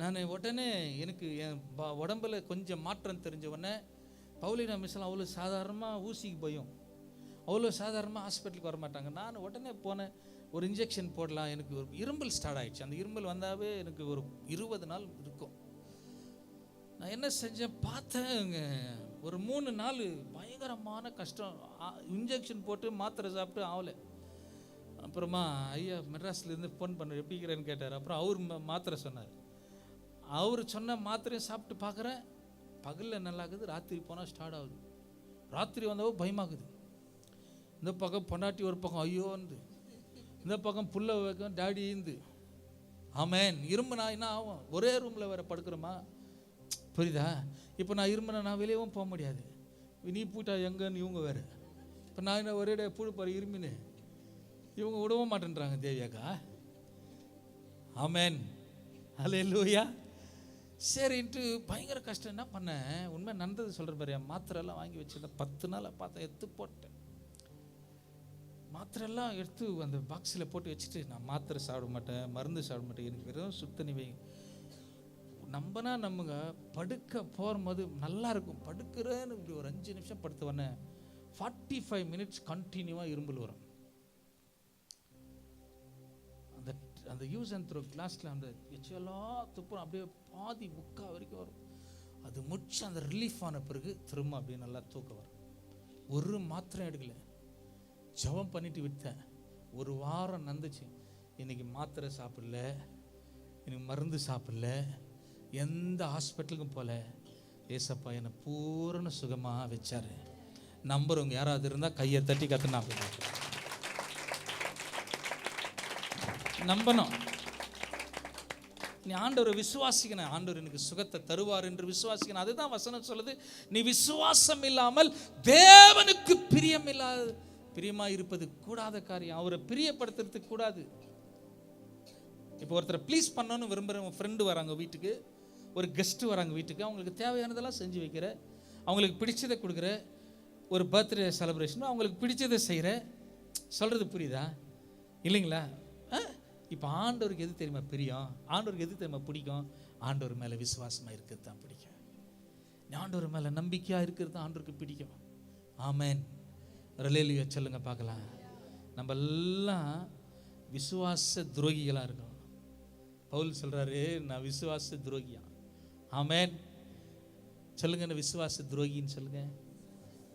Speaker 1: நான் உடனே எனக்கு என் உடம்புல கொஞ்சம் மாற்றம் தெரிஞ்ச உடனே பவுலினா மிஸ்லாம் அவ்வளோ சாதாரணமாக ஊசிக்கு பயம், அவ்வளோ சாதாரணமாக ஹாஸ்பிட்டலுக்கு வரமாட்டாங்க. நான் உடனே போனேன், ஒரு இன்ஜெக்ஷன் போடலாம். எனக்கு ஒரு இரும்பல் ஸ்டார்ட் ஆகிடுச்சு. அந்த இரும்பல் வந்தாவே எனக்கு ஒரு 20 நாள் இருக்கும். நான் என்ன செஞ்சேன் பார்த்தேன், ஒரு 3 நாள் பயங்கரமான கஷ்டம். இன்ஜெக்ஷன் போட்டு மாத்திரை சாப்பிட்டு ஆகலை. அப்புறமா ஐயா மெட்ராஸ்லேருந்து ஃபோன் பண்ண எப்படிக்கிறேன்னு கேட்டார். அப்புறம் அவர் மாத்திரை சொன்னார். அவர் சொன்ன மாத்திரையும் சாப்பிட்டு பார்க்குறேன், பகலில் நல்லாக்குது, ராத்திரி போனால் ஸ்டார்ட் ஆகுது. ராத்திரி வந்தவோ பயமாகுது. இந்த பக்கம் பொண்டாட்டி ஒரு பக்கம் ஐயோந்து, இந்த பக்கம் புள்ள வைக்கும் டாடி இருந்து. ஆமேன். இரும்புனா என்ன ஆகும்? ஒரே ரூமில் வேறு படுக்கிறோமா, புரியுதா? இப்போ நான் இரும்புனா நான் வெளியவும் போக முடியாது. நீ போயிட்டா எங்கன்னு இவங்க வேறு. இப்போ நான் என்ன ஒரே புழுப்பாரு இருமின்னு இவங்க விடவும் மாட்டேன்றாங்க தேவியாக்கா. ஆமேன். அல்லேலூயா. சரின்ட்டு பயங்கர கஷ்டம். என்ன பண்ணேன், உண்மை நடந்தது சொல்கிற பாரு. மாத்திரைலாம் வாங்கி வச்சுருந்தேன். 10 நாள் பார்த்தேன், எடுத்து போட்டேன். மாத்திரைலாம் எடுத்து அந்த பாக்ஸில் போட்டு வச்சுட்டு, நான் மாத்திரை சாப்பிட மாட்டேன், மருந்து சாப்பிட மாட்டேன், எனக்கு வெறும் சுத்தனி வைங்க. நம்பனா நம்புங்க, படுக்க போகும்போது நல்லா இருக்கும். படுக்கிறேன்னு இப்படி ஒரு 5 நிமிஷம் படுத்துவனே 45 மினிட்ஸ் கண்டினியூவாக இரும்பல் வரும். அந்த யூஸ் அண்ட் த்ரோ கிளாஸில் அந்த எச்செல்லாம் துப்புறம் அப்படியே பாதி முக்கா வரைக்கும் வரும். அது முடிச்சு அந்த ரிலீஃப் ஆன பிறகு திரும்ப அப்படியே நல்லா தூக்கம் வரும். ஒரு மாத்திரை எடுக்கல, ஜபம் பண்ணிட்டு விட்டேன். ஒரு வாரம் நந்துச்சு. இன்னைக்கு மாத்திரை சாப்பிடல, இன்னைக்கு மருந்து சாப்பிடல, எந்த ஹாஸ்பிட்டலுக்கும் போல. ஏசப்பா என்னை பூரண சுகமாக வச்சாரு. நம்புறவங்க யாராவது இருந்தால் கையை தட்டி கத்துனா நம்பணும். நீ ஆண்டவரை விசுவாசிக்கணும். ஆண்டவர் எனக்கு சுகத்தை தருவார் என்று விசுவாசிக்கணும். அதுதான் வசனம் சொல்லுது. நீ விசுவாசம் இல்லாமல் தேவனுக்கு பிரியமா இருப்பது கூடாத காரியம். அவரை பிரியப்படுத்துறதுக்கு கூடாது. இப்போ ஒருத்தரை ப்ளீஸ் பண்ணணும்னு விரும்புகிற ஃப்ரெண்டு வராங்க வீட்டுக்கு, ஒரு கெஸ்ட்டு வராங்க வீட்டுக்கு, அவங்களுக்கு தேவையானதெல்லாம் செஞ்சு வைக்கிற, அவங்களுக்கு பிடிச்சதை கொடுக்குற, ஒரு பர்த்டே செலிப்ரேஷன் அவங்களுக்கு பிடிச்சதை செய்கிற. சொல்கிறது புரியுதா இல்லைங்களா? இப்போ ஆண்டவருக்கு எது தெரியுமா பிரியம்? ஆண்டவருக்கு எது தெரியுமா பிடிக்கும்? ஆண்டவர் மேலே விசுவாசமாக இருக்கிறது தான் பிடிக்கும். ஆண்டவர் மேலே நம்பிக்கையாக இருக்கிறது தான் ஆண்டவருக்கு பிடிக்கும். ஆமேன். அல்லேலூயா சொல்லுங்க பார்க்கலாம். நம்ம எல்லாம் விசுவாச துரோகிகளாக இருக்கோம். பவுல் சொல்கிறாரு, நான் விசுவாச துரோகியா. ஆமேன். சொல்லுங்க, என்ன விசுவாச துரோகின்னு சொல்லுங்க.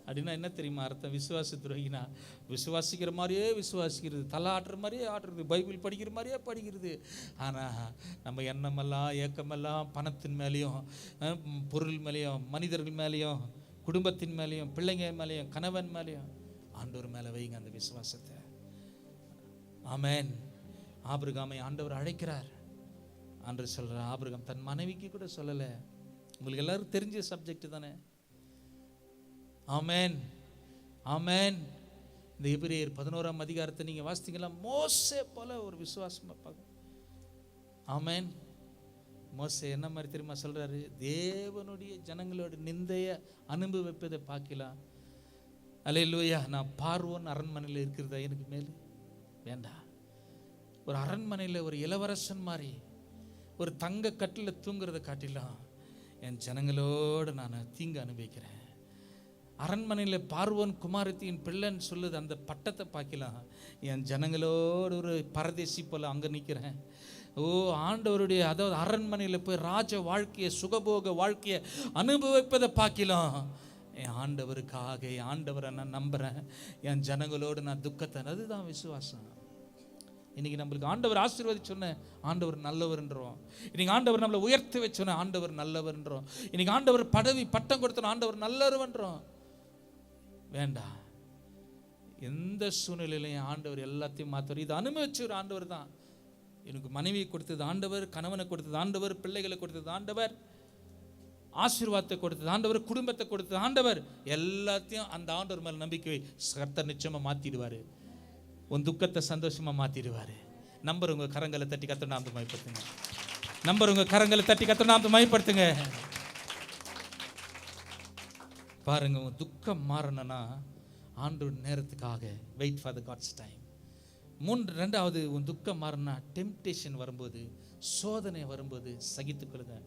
Speaker 1: அப்படின்னா என்ன தெரியுமா அர்த்தம்? விசுவாச துரோகினா விசுவாசிக்கிற மாதிரியே விசுவாசிக்கிறது, தலை ஆட்டுற மாதிரியே ஆட்டுறது, பைபிள் படிக்கிற மாதிரியே படிக்கிறது. ஆனால் நம்ம எண்ணமெல்லாம் ஏக்கமெல்லாம் பணத்தின் மேலேயும் பொருள் மேலேயும் மனிதர்கள் மேலேயும் குடும்பத்தின் மேலேயும் பிள்ளைங்க மேலேயும் கணவன் மேலேயும் ஆண்டவர் மேலே வைங்க அந்த விசுவாசத்தை. ஆமென். ஆபிரகாமை ஆண்டவர் அழைக்கிறார். ஆண்டவர் சொல்றார், ஆபிரகாம் தன் மனைவிக்கு கூட சொல்லலை. உங்களுக்கு எல்லாரும் தெரிஞ்ச சப்ஜெக்ட் தானே. ஆமென் ஆமென். இந்த எபிரேயர் 11ஆம் அதிகாரத்தை நீங்க வாசித்தீங்களா? மோசே போல ஒரு விசுவாசமா பார்க்க. ஆமென். மோசே என்ன மாதிரி தெரியுமா சொல்றாரு? தேவனுடைய ஜனங்களோட நிந்தைய அனுபவிப்பதை பார்க்கலாம். அல்லேலூயா. நான் பார்வோன் அரண்மனையில் இருக்கிறதா எனக்கு மேலே வேண்டாம். ஒரு அரண்மனையில் ஒரு இளவரசன் மாதிரி ஒரு தங்க கட்டில் தூங்குறதை காட்டிலாம் என் ஜனங்களோடு நான் தீங்கு அனுபவிக்கிறேன். அரண்மனையில் பார்வோன் குமாரத்தின் பிள்ளைன்னு சொல்லுது, அந்த பட்டத்தை பார்க்கலாம். என் ஜனங்களோடு ஒரு பரதேசி போல அங்கே நிற்கிறேன். ஓ ஆண்டவருடைய, அதாவது அரண்மனையில் போய் ராஜ வாழ்க்கையை சுகபோக வாழ்க்கையை அனுபவிப்பதை பார்க்கலாம். என் ஆண்டவருக்காக என் ஆண்டவரை நான் நம்புகிறேன். என் ஜனங்களோடு நான் துக்கத்தை, அதுதான் விசுவாசம். இன்னைக்கு நம்மளுக்கு ஆண்டவர் ஆசீர்வதிச்சு சொன்ன ஆண்டவர் நல்லவர்ன்றோம். இன்னைக்கு ஆண்டவர் நம்மளை உயர்த்தி வச்சோன்ன ஆண்டவர் நல்லவர்ன்றோம். இன்னைக்கு ஆண்டவர் பதவி பட்டம் கொடுத்தோம் ஆண்டவர் நல்லவர்ன்றோம். வேண்டாம். எந்த சூழ்நிலையிலையும் ஆண்டவர் எல்லாத்தையும் மாற்றுவார். இது அனுபவிச்சு ஒரு ஆண்டவர் தான். எனக்கு மனைவியை கொடுத்தது ஆண்டவர், கணவனை கொடுத்தது ஆண்டவர், பிள்ளைகளை கொடுத்தது ஆண்டவர், ஆசீர்வாதத்தை கொடுத்தது ஆண்டவர், குடும்பத்தை கொடுத்தது ஆண்டவர். எல்லாத்தையும் அந்த ஆண்டவர் மேல் நம்பிக்கை கர்த்தர் நிச்சயமா மாத்திடுவாரு. உன் துக்கத்தை சந்தோஷமா மாத்திடுவாரு. நம்பர் உங்க கரங்களை தட்டி கர்த்தர் நாமத்தை மகிமைப்படுத்துங்க. நம்பர் உங்க கரங்களை தட்டி கர்த்தர் நாமத்தை மகிமைப்படுத்துங்க. பாருங்க, உன் துக்கம் மாறணும்னா ஆண்டவர் நேரத்துக்காக wait for the God's time. ரெண்டாவது, உன் துக்கம் மாறணும்னா டெம்டேஷன் வரும்போது, சோதனை வரும்போது சகித்துக்கொள்ளுங்க.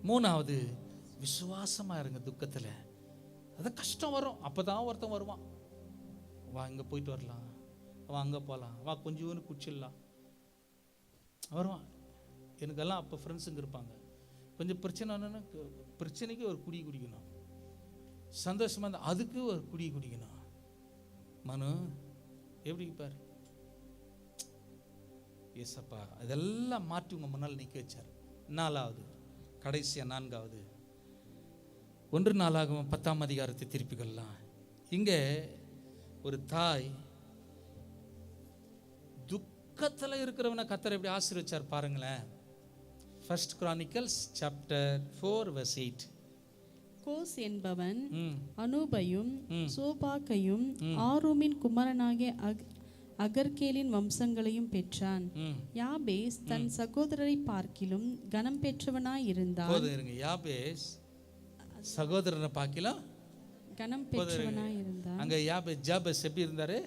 Speaker 1: மூணாவது, விசுவாசமா இருங்க. துக்கத்தில் அதான் கஷ்டம் வரும், அப்போதான் ஒருத்தன் வருவான். வா இங்கே போயிட்டு வரலாம், வா அங்கே போகலாம், வா கொஞ்சம் குச்சிடலாம் வருவான். எனக்கெல்லாம் அப்போ ஃப்ரெண்ட்ஸுங்க இருப்பாங்க. கொஞ்சம் பிரச்சனைன்னு பிரச்சனைக்கு ஒரு குடி குடிக்கணும், சந்தோஷமாக இருந்தால் அதுக்கு ஒரு குடி குடிக்கணும். மனு எப்படி பார் ஏசப்பா அதெல்லாம் மாற்றி உங்கள் முன்னால் நிற்க வச்சார். நாலாவது, கடைசியாக நான்காவது, 1 நாளாகமம் 10ஆம் அதிகாரத்தை திருப்பிக்கலாம். இங்கே ஒரு தாய் துக்கத்தில் இருக்கிறவனை கர்த்தர் எப்படி ஆசீர்வதிச்சார் பாருங்களேன். 1 Chronicles chapter 4 verse 8.
Speaker 2: கோஸ் என்பவன் அனூபையும் சோபாக்கையும் ஆரூமின் குமாரனாகிய அகர்கேலின் வம்சங்களையும் பெற்றான். யாபேஸ் தன் சகோதரரை பார்க்கிலும் கனம் பெற்றவனாய் இருந்தான்.
Speaker 1: யாபேஸ் சகோதரனை பார்க்கிலும்
Speaker 2: கனம் பெற்றவனாய் இருந்தான்.
Speaker 1: அங்க யாபேஸ் எப்படி இருந்தாரு?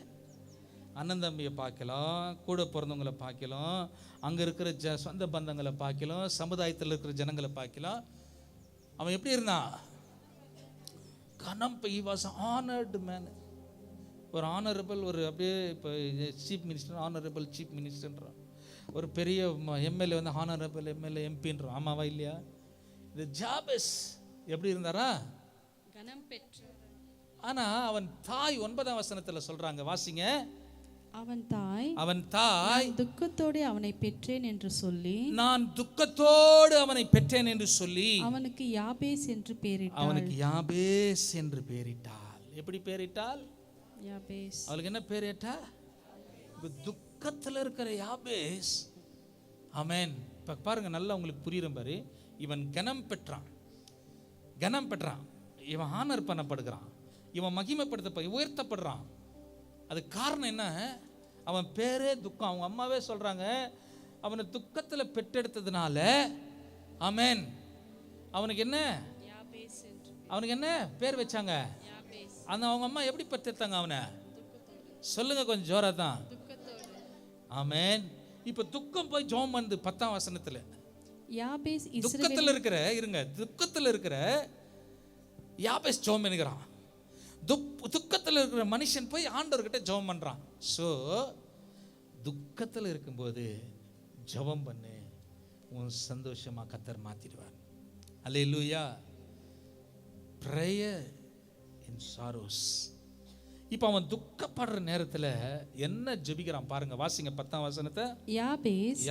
Speaker 1: அண்ணன் தம்பியை பார்க்கலாம், கூட பிறந்தவங்களை பார்க்கலாம், அங்கே இருக்கிற சொந்த பந்தங்களை பார்க்கலாம், சமுதாயத்தில் இருக்கிற ஜனங்களை பார்க்கலாம். அவன் எப்படி இருந்தான்? கனம். he was honored man. ஒரு ஆனரபிள், ஒரு அப்படியே இப்போ சீஃப் மினிஸ்டர், ஆனரபிள் சீஃப் மினிஸ்டர்ன்றான். ஒரு பெரிய எம்எல்ஏ வந்து ஆனரபிள் எம்எல்ஏ எம்பின்றான். ஆமாவா இல்லையா? இந்த ஜாபஸ் எப்படி இருந்தாரா?
Speaker 2: கனம் பெற்ற.
Speaker 1: ஆனா அவன் தாய் 9ஆம் வசனத்துல சொல்றாங்க, வாசிங்க.
Speaker 2: அவன் தாய் துக்கத்தோடு அவனை பெற்றேன் என்று சொல்லி, நான்
Speaker 1: துக்கத்தோடு அவனை பெற்றேன் என்று சொல்லி
Speaker 2: அவனுக்கு யாபேஸ் என்று பெயரிட்டாள்.
Speaker 1: அவனுக்கு யாபேஸ் என்று பெயரிட்டாள். எப்படி பெயரிட்டாள்?
Speaker 2: யாபேஸ்.
Speaker 1: அவளுக்கு என்ன பெயரிட்டா? துக்கத்தில் இருக்கிற யாபேஸ். ஆமென். இப்ப பாருங்க, நல்லா உங்களுக்கு புரியுற பாரு. இவன் கனம் பெற்றான், இவன் ஆனர் பண்ணப்படுகிறான், இவன் மகிமைப்படுத்த உயர்த்தப்படுறான். அது காரணம் என்ன? அவன் பேரே துக்கம். அவங்க அம்மாவே சொல்றாங்க, அவனை துக்கத்தில் பெற்றெடுத்ததுனால ஆமென் அவனுக்கு என்ன பேர் வச்சாங்க? அந்த அவங்க அம்மா எப்படி பெற்றெடுத்தாங்க அவனை? சொல்லுங்க கொஞ்சம் ஜோரா தான். ஆமென். இப்ப துக்கம் போய் ஜெபம் பண்ணுது 10ஆம் வசனத்துல. துக்கத்தில் இருக்கிற யாபேஸ் ஜெபம் பண்ணுகிறான். துக்கத்தில் இருக்கிற மனுஷன் போய் ஆண்டவர்கிட்ட ஜெபம் பண்றான். ஸோ துக்கத்தில் இருக்கும்போது ஜெபம் பண்ணு, உன் சந்தோஷமா கர்த்தர் மாத்திடுவார். அல்லேலூயா. prayer in sorrows. இப்போ அவன் துக்கப்படுற நேரத்துல என்ன ஜெபிக்கிறான் பாருங்க, வாசிங்க 10ஆம் வசனத்தை. யாபேஸ்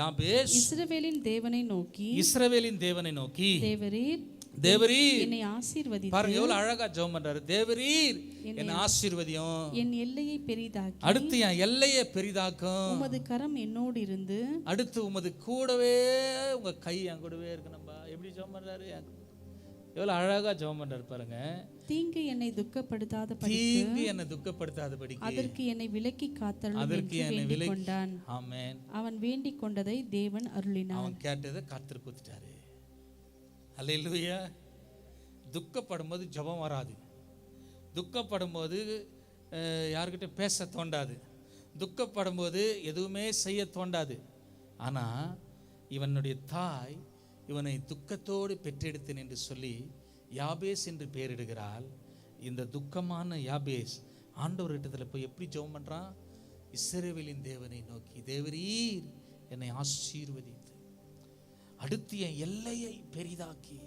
Speaker 1: இஸ்ரவேலின் தேவனை நோக்கி, தேவரீர் தேவரீர்
Speaker 2: என்னை ஆசீர்வதித்து
Speaker 1: பாருங்க எவ்வளவு அழகா ஜெபம் பண்றாரு. தேவரீர் என்னை ஆசீர்வதியும்,
Speaker 2: என் எல்லையை பெரிதாக்கி
Speaker 1: அடுத்து என் எல்லையை பெரிதாக்கும்,
Speaker 2: உமது கரம் என்னோடு இருந்து
Speaker 1: அடுத்து உமது கூடவே உங்க கை என் கூடவே இருக்கு. நம்ம எப்படி ஜெபம் பண்றாரு, எவ்வளவு அழகா ஜெபம் பண்றாரு பாருங்க.
Speaker 2: தீங்கு என்னை துக்கப்படுத்தாத
Speaker 1: தீங்கு என்னை துக்கப்படுத்தாதபடிக்கு
Speaker 2: அதற்கு என்னை விலக்கி காத்தருளும்
Speaker 1: அதற்கு
Speaker 2: என்று
Speaker 1: என்னை
Speaker 2: வேண்டிக் கொண்டான்.
Speaker 1: ஆமென்.
Speaker 2: அவன் வேண்டிக் கொண்டதை தேவன் அருளினார்.
Speaker 1: அவன் கேட்டதை கர்த்தர் கொடுத்துட்டாரு. அல்லேலூயா. துக்கப்படும் போது ஜெபம் வராது, துக்கப்படும் போது யாருக்கிட்ட பேச தோண்டாது, துக்கப்படும் போது எதுவுமே செய்ய தோண்டாது. ஆனால் இவனுடைய தாய் இவனை துக்கத்தோடு பெற்றெடுத்தேன் என்று சொல்லி யாபேஸ் என்று பெயரிடுகிறாள். இந்த துக்கமான யாபேஸ் ஆண்டவரிடத்தில் போய் எப்படி ஜெபம் பண்ணுறான், இஸ்ரவேலின் தேவனை நோக்கி, தேவரீர் என்னை ஆசீர்வதித்து, அடுத்து என் எல்லையை பெரிதாக்கி,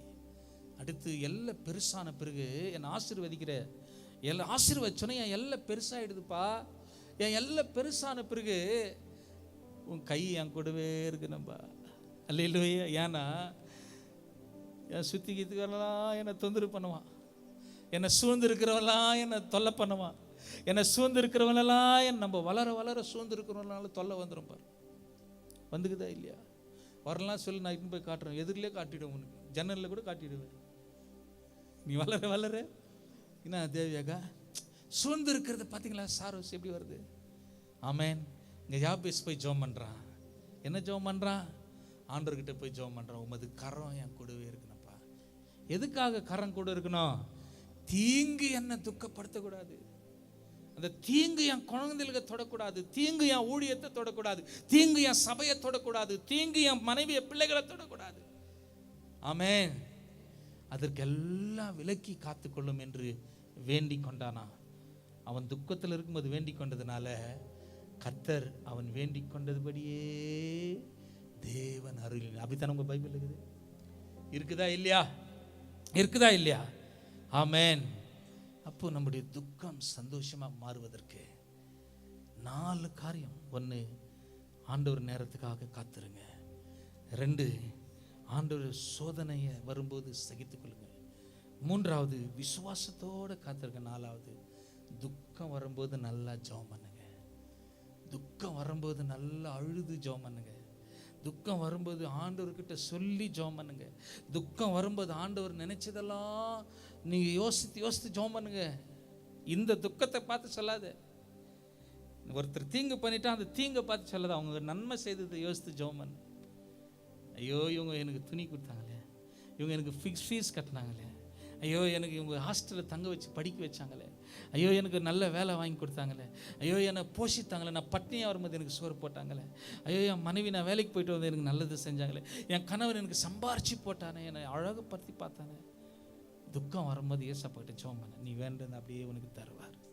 Speaker 1: அடுத்து எல்லை பெருசான பிறகு என்னை ஆசீர்வதிக்கிற, ஆசீர்வதிச்சோன்னே என் எல்லை பெருசாகிடுதுப்பா, என் எல்லை பெருசான பிறகு உன் கை என் கூடவே இருக்குனப்பா. அல்லேலூயா. ஏன்னா என் சுத்திக்கிறதுக்கெல்லாம் என்னை தொந்தரவு பண்ணுவான், என்னை சூழ்ந்து இருக்கிறவெல்லாம் என்னை தொல்லை பண்ணுவான், என்னை சூழ்ந்து இருக்கிறவங்களெல்லாம் நம்ம வளர வளர சூழ்ந்து இருக்கிறவங்களால தொல்லை வந்துடும் பாரு. வந்துக்குதா இல்லையா? வரலாம் சொல்லி நான் இன்னும் போய் காட்டுறேன், எதிரிலே காட்டிடுவேன், உனக்கு ஜன்னலில் கூட காட்டிடுவேன். நீ வளர வளர என்ன தேவியாக்கா சூழ்ந்து இருக்கிறத பார்த்தீங்களா, சாரோஸ் எப்படி வருது. ஆமேன். இங்கே யாபேஸ் போய் ஜெபம் பண்ணுறான். என்ன ஜெபம் பண்ணுறான், ஆண்டவர்கிட்ட போய் ஜெபம் பண்ணுறான், உமது கரம் என் கூடவே இருக்கணும்ப்பா. எதுக்காக கரம் கூட இருக்கணும், தீங்கு என்னை துக்கப்படுத்தக்கூடாது, அந்த தீங்கு என் குழந்தைகளுக்கு தொடக்கூடாது, தீங்கு என் ஊழியத்தை தொடக்கூடாது, தீங்கு என் சபையை தொடக்கூடாது, தீங்கு என் மனைவியை பிள்ளைகளை தொடக்கூடாது. ஆமென். அதற்கெல்லாம் விலக்கி காத்துக்கொள்ளும் என்று வேண்டிக் கொண்டானா. அவன் துக்கத்தில் இருக்கும்போது வேண்டிக் கொண்டதுனால கர்த்தர் அவன் வேண்டிக் கொண்டதுபடியே தேவன் அருளினார். அப்படித்தான் உங்க பைபிள் இருக்குது, இருக்குதா இல்லையா, இருக்குதா இல்லையா? ஆமென். அப்போ நம்முடைய துக்கம் சந்தோஷமாக மாறுவதற்கு 4 காரியம். 1, ஆண்டவர் நேரத்துக்காக காத்துருங்க. 2, ஆண்டவர் சோதனையை வரும்போது சகித்துக் கொள்ளுங்க. 3வது விசுவாசத்தோடு காத்துருங்க. 4வது துக்கம் வரும்போது நல்லா ஜெபம் பண்ணுங்க. துக்கம் வரும்போது நல்லா அழுது ஜெபம் பண்ணுங்க. துக்கம் வரும்போது ஆண்டவர்கிட்ட சொல்லி ஜெபம் பண்ணுங்க. துக்கம் வரும்போது ஆண்டவர் நினைச்சதெல்லாம் நீங்கள் யோசித்து ஜெபம் பண்ணுங்க. இந்த துக்கத்தை பார்த்து சொல்லாத. ஒருத்தர் தீங்கு பண்ணிட்டா அந்த தீங்கை பார்த்து சொல்லாத, அவங்க நன்மை செய்ததை யோசித்து ஜெபம் பண்ணு. ஐயோ இவங்க எனக்கு துணி கொடுத்தாங்களே, இவங்க எனக்கு ஃபீஸ் கட்டினாங்களே, ஐயோ எனக்கு இவங்க ஹாஸ்டலில் தங்க வச்சு படிக்க வச்சாங்களே, ஐயோ எனக்கு நல்ல வேலை வாங்கி கொடுத்தாங்களே, ஐயோ என்னை போஷித்தாங்களே, நான் பட்னியாக வரும்போது எனக்கு சோறு போட்டாங்களே, ஐயோ என் மனைவி நான் வேலைக்கு போயிட்டு வந்து எனக்கு நல்லது செஞ்சாங்களே, என் கணவர் எனக்கு சம்பாரிச்சு போட்டானே, என்னை அழகுப்படுத்தி பார்த்தானே. துக்கம் வரும்போது ஏசப்பாட்ட ஜெபம் பண்ண, நீ வேண்டது அப்படியே உனக்கு தருவார்.